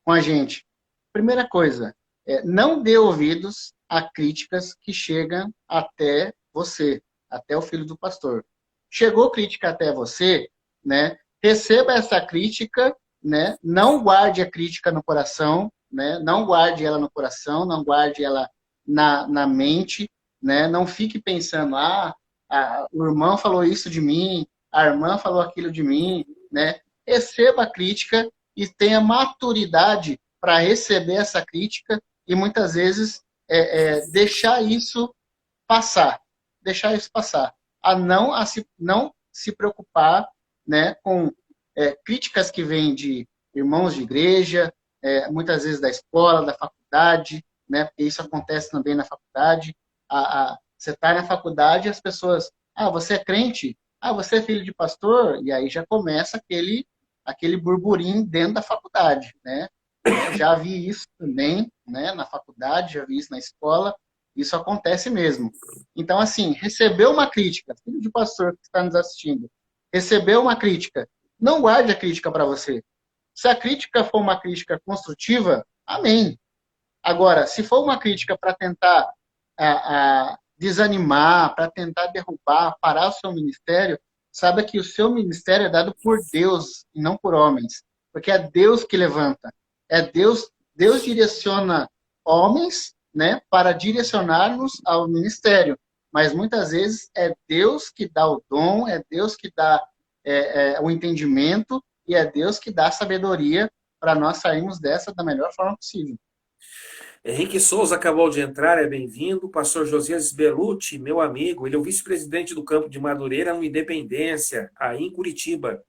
Speaker 2: com a gente, primeira coisa, não dê ouvidos a críticas que chegam até você, até o filho do pastor. Chegou crítica até você, né? Receba essa crítica, né? Não guarde a crítica no coração, né? Não guarde ela no coração, não guarde ela na mente, né? Não fique pensando, o irmão falou isso de mim, a irmã falou aquilo de mim, né? Receba a crítica e tenha maturidade para receber essa crítica e muitas vezes deixar isso passar, não se preocupar, né, com críticas que vêm de irmãos de igreja, muitas vezes da escola, da faculdade, né, porque isso acontece também na faculdade. Você está na faculdade e as pessoas, você é crente? Você é filho de pastor? E aí já começa aquele burburinho dentro da faculdade, né? Já vi isso também, né, na faculdade, já vi isso na escola, isso acontece mesmo. Então, assim, recebeu uma crítica, filho de pastor que está nos assistindo, recebeu uma crítica, não guarde a crítica para você. Se a crítica for uma crítica construtiva, amém. Agora, se for uma crítica para tentar desanimar, para tentar derrubar, parar o seu ministério, saiba que o seu ministério é dado por Deus e não por homens, porque é Deus que levanta. Deus direciona homens, né, para direcionar-nos ao ministério. Mas muitas vezes é Deus que dá o dom, é Deus que dá o entendimento e é Deus que dá a sabedoria para nós sairmos dessa da melhor forma possível.
Speaker 1: Henrique Souza acabou de entrar, é bem-vindo. Pastor Josias Belucci, meu amigo, ele é o vice-presidente do campo de Madureira, no Independência, aí em Curitiba.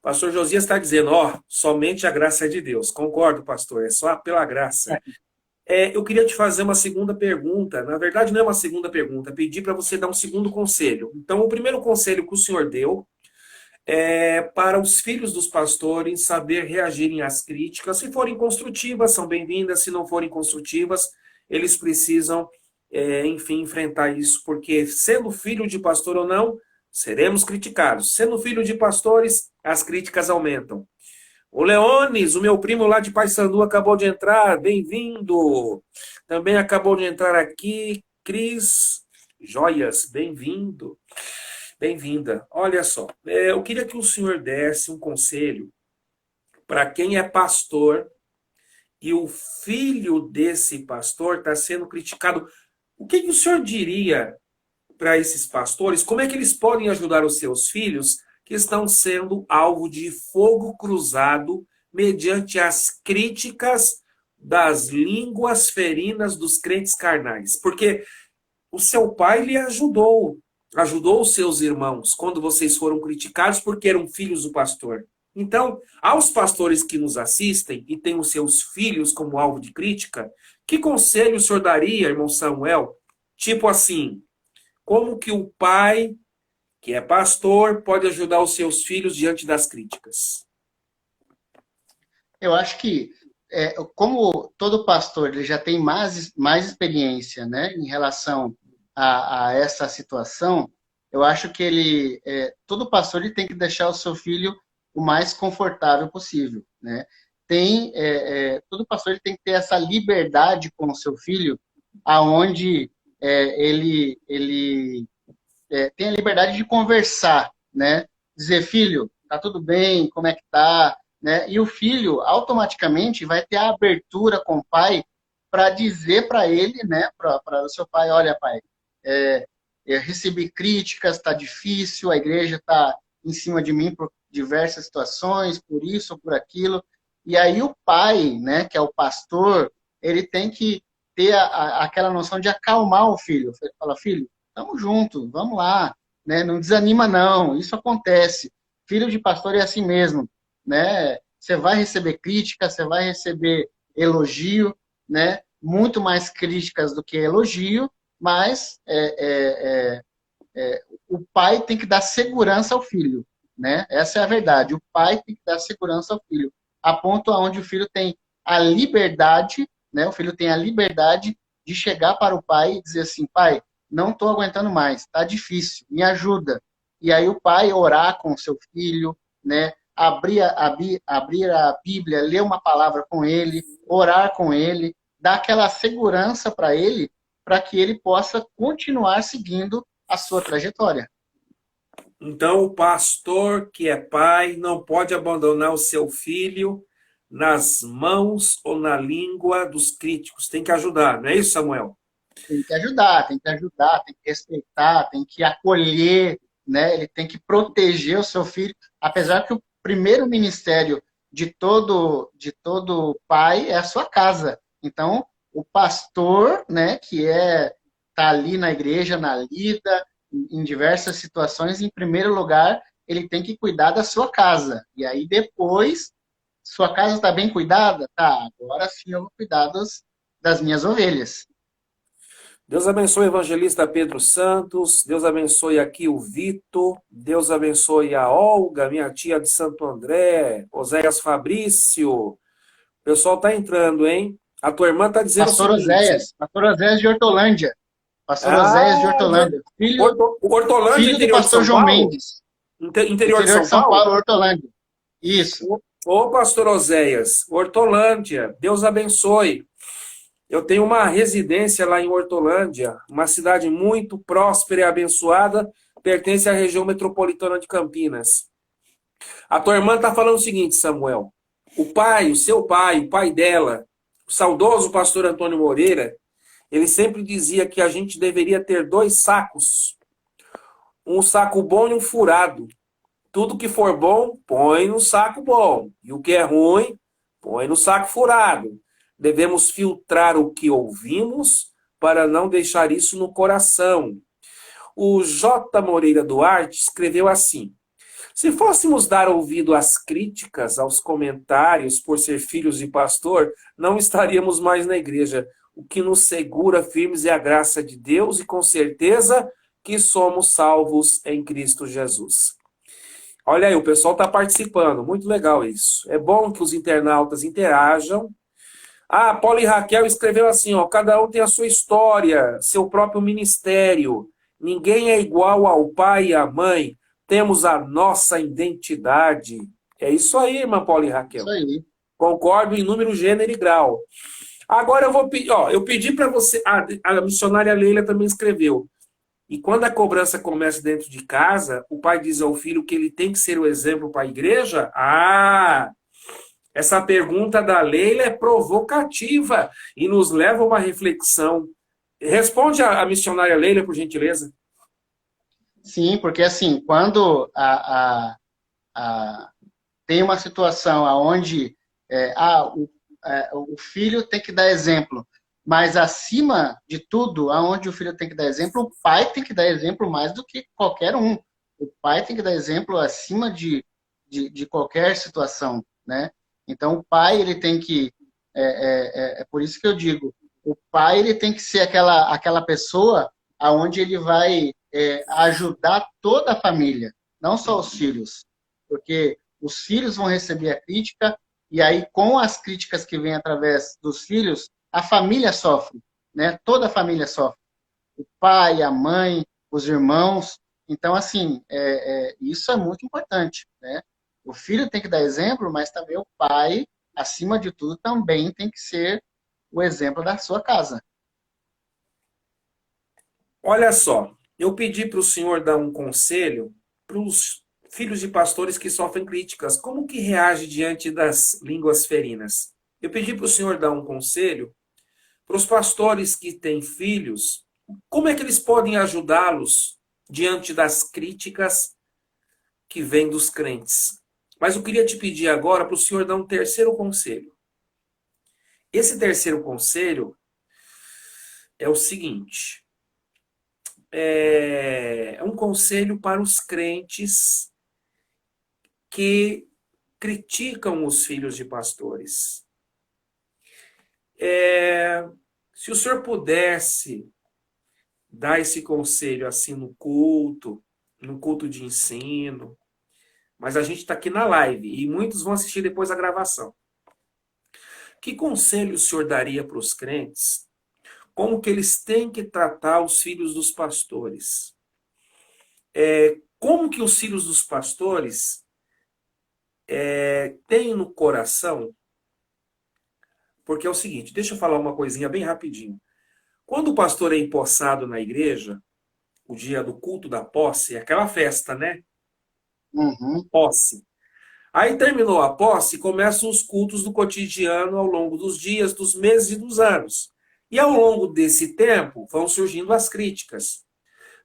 Speaker 1: Pastor Josias está dizendo, somente a graça é de Deus. Concordo, pastor, é só pela graça. Eu queria te fazer uma segunda pergunta. Na verdade, não é uma segunda pergunta. Pedi para você dar um segundo conselho. Então, o primeiro conselho que o senhor deu é para os filhos dos pastores saber reagirem às críticas. Se forem construtivas, são bem-vindas. Se não forem construtivas, eles precisam, enfim, enfrentar isso. Porque, sendo filho de pastor ou não, seremos criticados. Sendo filho de pastores, as críticas aumentam. O Leones, o meu primo lá de Paysandu, acabou de entrar. Bem-vindo. Também acabou de entrar aqui, Cris Joias. Bem-vindo. Bem-vinda. Olha só, eu queria que o senhor desse um conselho para quem é pastor e o filho desse pastor está sendo criticado. O que o senhor diria para esses pastores? Como é que eles podem ajudar os seus filhos que estão sendo alvo de fogo cruzado mediante as críticas das línguas ferinas dos crentes carnais? Porque o seu pai lhe ajudou os seus irmãos quando vocês foram criticados porque eram filhos do pastor. Então, aos pastores que nos assistem e têm os seus filhos como alvo de crítica, que conselho o senhor daria, irmão Samuel? Tipo assim, como que o pai, que é pastor, pode ajudar os seus filhos diante das críticas?
Speaker 2: Eu acho que, como todo pastor ele já tem mais experiência, né, em relação a essa situação, eu acho que todo pastor ele tem que deixar o seu filho o mais confortável possível, né? Todo pastor ele tem que ter essa liberdade com o seu filho, aonde ele tem a liberdade de conversar, né? Dizer, filho, tá tudo bem? Como é que tá? Né? E o filho automaticamente vai ter a abertura com o pai para dizer para ele, né? Para o seu pai, olha, pai, eu recebi críticas, está difícil, a igreja está em cima de mim por diversas situações, por isso ou por aquilo. E aí o pai, né, que é o pastor, ele tem que ter aquela noção de acalmar o filho. Fala, filho, estamos juntos, vamos lá, né? Não desanima não, isso acontece. Filho de pastor é assim mesmo, né? Você vai receber crítica, você vai receber elogio, né? Muito mais críticas do que elogio, mas o pai tem que dar segurança ao filho, né? Essa é a verdade. O pai tem que dar segurança ao filho, a ponto onde o filho tem a liberdade, né? O filho tem a liberdade de chegar para o pai e dizer assim, pai, não estou aguentando mais, está difícil, me ajuda. E aí o pai orar com o seu filho, né? Abrir a Bíblia, ler uma palavra com ele, orar com ele, dar aquela segurança para ele, para que ele possa continuar seguindo a sua trajetória.
Speaker 1: Então, o pastor que é pai não pode abandonar o seu filho nas mãos ou na língua dos críticos. Tem que ajudar, não é isso, Samuel?
Speaker 2: Tem que respeitar, tem que acolher, né? Ele tem que proteger o seu filho, apesar que o primeiro ministério de todo pai é a sua casa. Então, o pastor, né, que tá ali na igreja, na lida, em diversas situações, em primeiro lugar, ele tem que cuidar da sua casa. E aí depois, sua casa está bem cuidada? Tá, agora sim eu vou cuidar das minhas ovelhas.
Speaker 1: Deus abençoe o evangelista Pedro Santos, Deus abençoe aqui o Vitor, Deus abençoe a Olga, minha tia de Santo André, Oséias Fabrício. O pessoal tá entrando, hein? A tua irmã tá dizendo o seguinte.
Speaker 2: Pastor Oséias de Hortolândia. Pastor
Speaker 1: Ah,
Speaker 2: Oséias de Hortolândia.
Speaker 1: Hortolândia,
Speaker 2: Filho do
Speaker 1: interior de
Speaker 2: pastor
Speaker 1: São
Speaker 2: João
Speaker 1: Paulo?
Speaker 2: Mendes.
Speaker 1: Interior de
Speaker 2: Interior de
Speaker 1: São
Speaker 2: São
Speaker 1: Paulo?
Speaker 2: Paulo, Hortolândia. Isso.
Speaker 1: Ô, pastor Oséias, Hortolândia, Deus abençoe. Eu tenho uma residência lá em Hortolândia, uma cidade muito próspera e abençoada, pertence à região metropolitana de Campinas. A tua irmã está falando o seguinte, Samuel. O seu pai, o pai dela, o saudoso pastor Antônio Moreira, ele sempre dizia que a gente deveria ter 2 sacos. Um saco bom e um furado. Tudo que for bom, põe no saco bom. E o que é ruim, põe no saco furado. Devemos filtrar o que ouvimos para não deixar isso no coração. O J. Moreira Duarte escreveu assim: se fôssemos dar ouvido às críticas, aos comentários por ser filhos de pastor, não estaríamos mais na igreja. O que nos segura firmes é a graça de Deus e com certeza que somos salvos em Cristo Jesus. Olha aí, o pessoal está participando, muito legal isso. É bom que os internautas interajam. Ah, Paulo e Raquel escreveu assim, ó, cada um tem a sua história, seu próprio ministério. Ninguém é igual ao pai e à mãe. Temos a nossa identidade. É isso aí, irmã Paula e
Speaker 2: Isso
Speaker 1: Raquel.
Speaker 2: aí.
Speaker 1: Concordo em número, gênero e grau. Agora eu vou pedir, ó, eu pedi para você, a missionária Leila também escreveu. E quando a cobrança começa dentro de casa, o pai diz ao filho que ele tem que ser o exemplo para a igreja? Ah, essa pergunta da Leila é provocativa e nos leva a uma reflexão. Responde a missionária Leila, por gentileza.
Speaker 2: Sim, porque assim, quando tem uma situação onde o filho tem que dar exemplo, mas acima de tudo, aonde o filho tem que dar exemplo, o pai tem que dar exemplo mais do que qualquer um. O pai tem que dar exemplo acima de qualquer situação, né? Então, o pai, ele tem que... É por isso que eu digo, o pai, ele tem que ser aquela pessoa aonde ele vai ajudar toda a família, não só os filhos. Porque os filhos vão receber a crítica, e aí, com as críticas que vêm através dos filhos, a família sofre, né? Toda a família sofre. O pai, a mãe, os irmãos. Então, assim, isso é muito importante, né? O filho tem que dar exemplo, mas também o pai, acima de tudo, também tem que ser o exemplo da sua casa.
Speaker 1: Olha só, eu pedi para o senhor dar um conselho para os filhos de pastores que sofrem críticas. Como que reage diante das línguas ferinas? Eu pedi para o senhor dar um conselho para os pastores que têm filhos. Como é que eles podem ajudá-los diante das críticas que vêm dos crentes? Mas eu queria te pedir agora para o senhor dar um terceiro conselho. Esse terceiro conselho é o seguinte: é um conselho para os crentes que criticam os filhos de pastores. Se o senhor pudesse dar esse conselho assim no culto de ensino, mas a gente está aqui na live e muitos vão assistir depois a gravação. Que conselho o senhor daria para os crentes? Como que eles têm que tratar os filhos dos pastores? Como que os filhos dos pastores têm no coração? Porque é o seguinte, deixa eu falar uma coisinha bem rapidinho. Quando o pastor é empossado na igreja, o dia do culto da posse, é aquela festa, né?
Speaker 2: Uhum.
Speaker 1: Posse. Aí terminou a posse, começam os cultos do cotidiano ao longo dos dias, dos meses e dos anos. E ao longo desse tempo vão surgindo as críticas.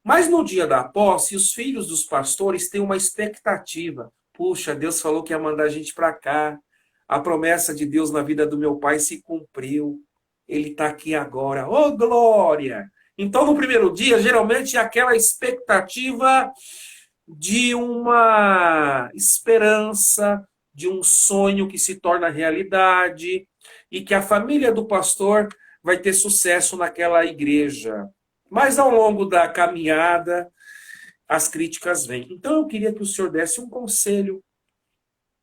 Speaker 1: Mas no dia da posse, os filhos dos pastores têm uma expectativa. Puxa, Deus falou que ia mandar a gente para cá. A promessa de Deus na vida do meu pai se cumpriu. Ele está aqui agora. Ô, oh, glória! Então, no primeiro dia, geralmente é aquela expectativa de uma esperança, de um sonho que se torna realidade e que a família do pastor vai ter sucesso naquela igreja. Mas ao longo da caminhada, as críticas vêm. Então eu queria que o senhor desse um conselho.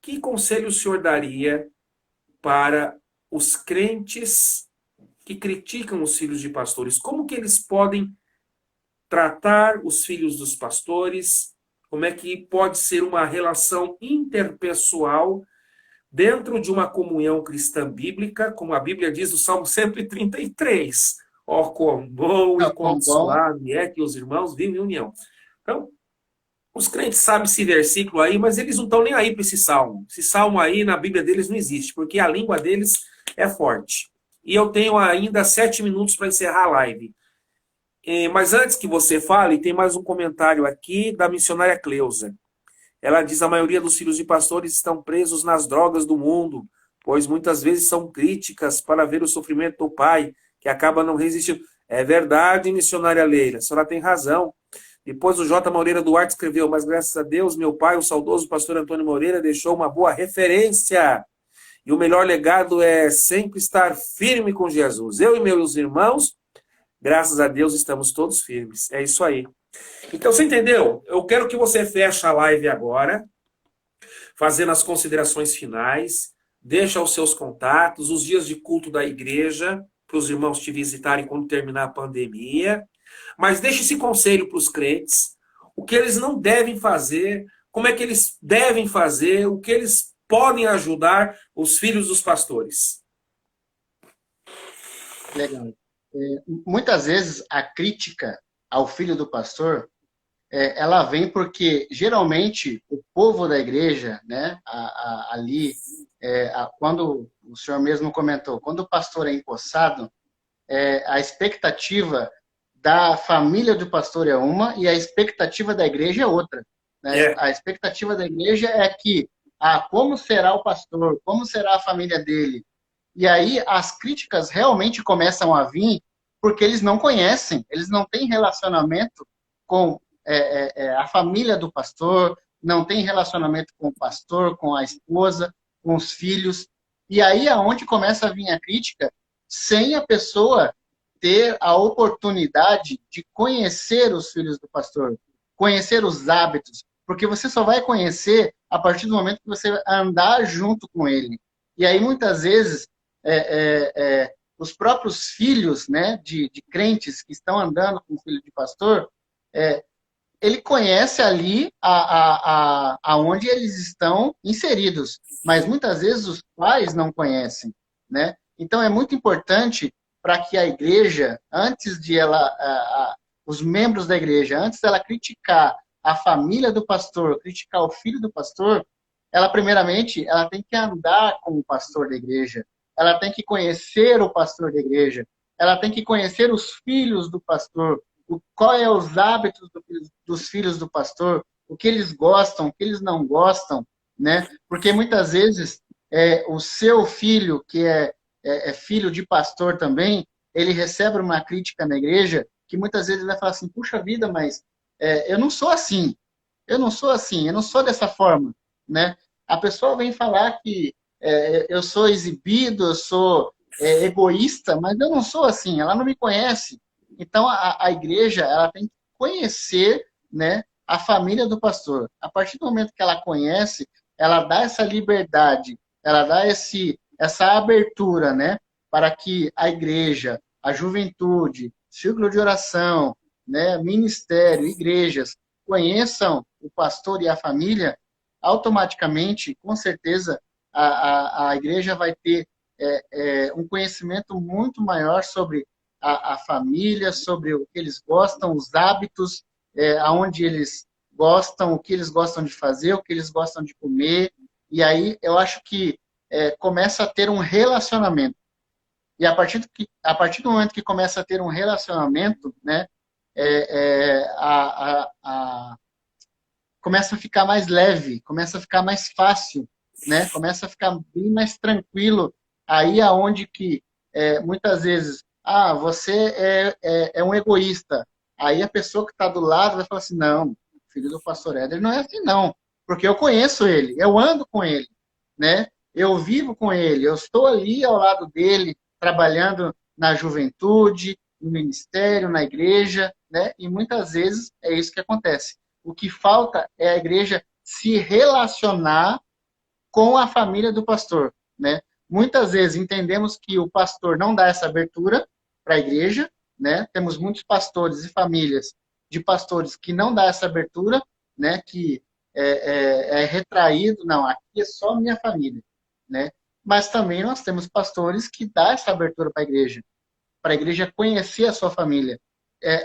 Speaker 1: Que conselho o senhor daria para os crentes que criticam os filhos de pastores? Como que eles podem tratar os filhos dos pastores? Como é que pode ser uma relação interpessoal dentro de uma comunhão cristã bíblica, como a Bíblia diz no Salmo 133? Ó, quão bom e quão
Speaker 2: Tá bom?
Speaker 1: suave é que os irmãos vivem em união. Então, os crentes sabem esse versículo aí, mas eles não estão nem aí para esse salmo. Esse salmo aí na Bíblia deles não existe, porque a língua deles é forte. E eu tenho ainda 7 minutos para encerrar a live. Mas antes que você fale, tem mais um comentário aqui da missionária Cleusa. Ela diz: a maioria dos filhos de pastores estão presos nas drogas do mundo, pois muitas vezes são críticas para ver o sofrimento do pai, que acaba não resistindo. É verdade, missionária Leila, a senhora tem razão. Depois o J. Moreira Duarte escreveu: mas graças a Deus, meu pai, o saudoso pastor Antônio Moreira, deixou uma boa referência. E o melhor legado é sempre estar firme com Jesus. Eu e meus irmãos, graças a Deus, estamos todos firmes. É isso aí. Então, você entendeu? Eu quero que você feche a live agora, fazendo as considerações finais, deixa os seus contatos, os dias de culto da igreja, para os irmãos te visitarem quando terminar a pandemia. Mas deixe esse conselho para os crentes, o que eles não devem fazer, como é que eles devem fazer, o que eles podem ajudar os filhos dos pastores.
Speaker 2: Legal. Muitas vezes a crítica ao filho do pastor, ela vem porque geralmente o povo da igreja, né, ali, quando o senhor mesmo comentou, quando o pastor é empossado, a expectativa da família do pastor é uma e a expectativa da igreja é outra, né?
Speaker 1: É,
Speaker 2: A expectativa da igreja é que, como será o pastor, como será a família dele? E aí as críticas realmente começam a vir porque eles não conhecem, eles não têm relacionamento com a família do pastor, não tem relacionamento com o pastor, com a esposa, com os filhos. E aí aonde começa a vir a crítica, sem a pessoa ter a oportunidade de conhecer os filhos do pastor, conhecer os hábitos, porque você só vai conhecer a partir do momento que você andar junto com ele. E aí, muitas vezes, os próprios filhos, né, de crentes que estão andando com o filho de pastor, ele conhece ali aonde eles estão inseridos, mas muitas vezes os pais não conhecem, né? Então é muito importante para que a igreja, antes de os membros da igreja, antes dela criticar a família do pastor, criticar o filho do pastor, ela primeiramente ela tem que andar com o pastor da igreja, ela tem que conhecer o pastor da igreja, ela tem que conhecer os filhos do pastor, qual é os hábitos dos filhos do pastor, o que eles gostam, o que eles não gostam, né? Porque muitas vezes o seu filho, que é filho de pastor também, ele recebe uma crítica na igreja que muitas vezes ele vai falar assim, puxa vida, mas eu não sou assim, eu não sou assim, eu não sou dessa forma, né? A pessoa vem falar que eu sou exibido, eu sou egoísta, mas eu não sou assim, ela não me conhece. Então, a igreja ela tem que conhecer, né, a família do pastor. A partir do momento que ela conhece, ela dá essa liberdade, ela dá essa abertura, né, para que a igreja, a juventude, círculo de oração, né, ministério, igrejas, conheçam o pastor e a família, automaticamente, com certeza, a igreja vai ter um conhecimento muito maior sobre a família, sobre o que eles gostam, os hábitos, aonde eles gostam, o que eles gostam de fazer, o que eles gostam de comer. E aí eu acho que começa a ter um relacionamento. E a partir do momento que começa a ter um relacionamento, né, começa a ficar mais leve, começa a ficar mais fácil, né, começa a ficar bem mais tranquilo. Aí aonde que muitas vezes você é um egoísta. Aí a pessoa que está do lado vai falar assim, não, filho do pastor Éder não é assim não, porque eu conheço ele, eu ando com ele, né? Eu vivo com ele, eu estou ali ao lado dele, trabalhando na juventude, no ministério, na igreja, né? E muitas vezes é isso que acontece. O que falta é a igreja se relacionar com a família do pastor, né? Muitas vezes entendemos que o pastor não dá essa abertura para a igreja, né? Temos muitos pastores e famílias de pastores que não dá essa abertura, né? Que é retraído, não, aqui é só minha família, né? Mas também nós temos pastores que dá essa abertura para a igreja conhecer a sua família,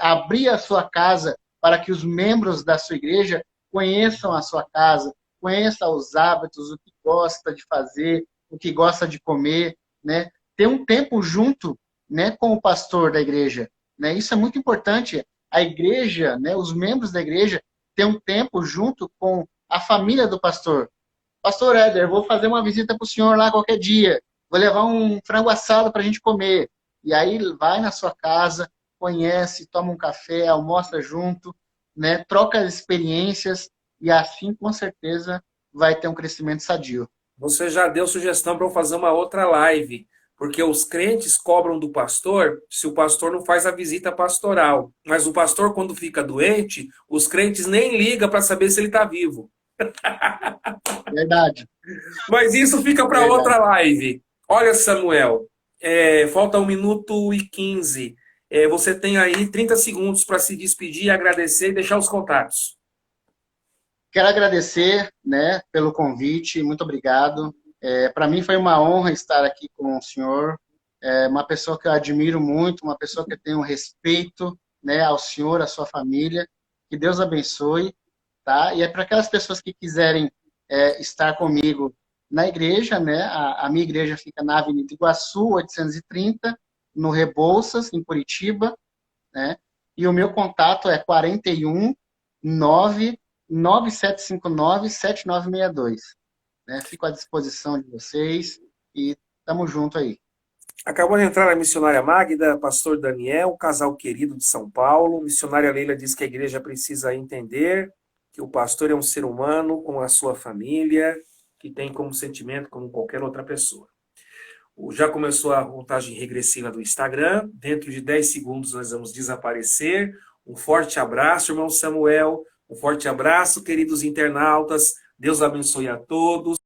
Speaker 2: abrir a sua casa para que os membros da sua igreja conheçam a sua casa, conheça os hábitos, o que gosta de fazer, o que gosta de comer, né? Ter um tempo junto, né, com o pastor da igreja, né? Isso é muito importante. A igreja, né, os membros da igreja, ter um tempo junto com a família do pastor. Pastor Éder, vou fazer uma visita para o senhor lá qualquer dia. Vou levar um frango assado para a gente comer. E aí vai na sua casa, conhece, toma um café, almoça junto, né? Troca as experiências e assim, com certeza, vai ter um crescimento sadio.
Speaker 1: Você já deu sugestão para eu fazer uma outra live, porque os crentes cobram do pastor se o pastor não faz a visita pastoral. Mas o pastor, quando fica doente, os crentes nem ligam para saber se ele está vivo.
Speaker 2: Verdade.
Speaker 1: Mas isso fica para outra
Speaker 2: Verdade.
Speaker 1: live. Olha, Samuel, falta 1 minuto e 15. Você tem aí 30 segundos para se despedir, agradecer e deixar os contatos.
Speaker 2: Quero agradecer, né, pelo convite, muito obrigado. Para mim foi uma honra estar aqui com o senhor, uma pessoa que eu admiro muito, uma pessoa que eu tenho respeito, né, ao senhor, à sua família. Que Deus abençoe, tá? E é para aquelas pessoas que quiserem estar comigo na igreja, né? A minha igreja fica na Avenida Iguaçu, 830, no Rebouças, em Curitiba, né? E o meu contato é 41 9 9759 7962. Né? Fico à disposição de vocês e estamos junto aí.
Speaker 1: Acabou de entrar a missionária Magda, pastor Daniel, casal querido de São Paulo. Missionária Leila diz que a igreja precisa entender que o pastor é um ser humano com a sua família, que tem como sentimento como qualquer outra pessoa. Já começou a contagem regressiva do Instagram. Dentro de 10 segundos nós vamos desaparecer. Um forte abraço, irmão Samuel. Um forte abraço, queridos internautas. Deus abençoe a todos.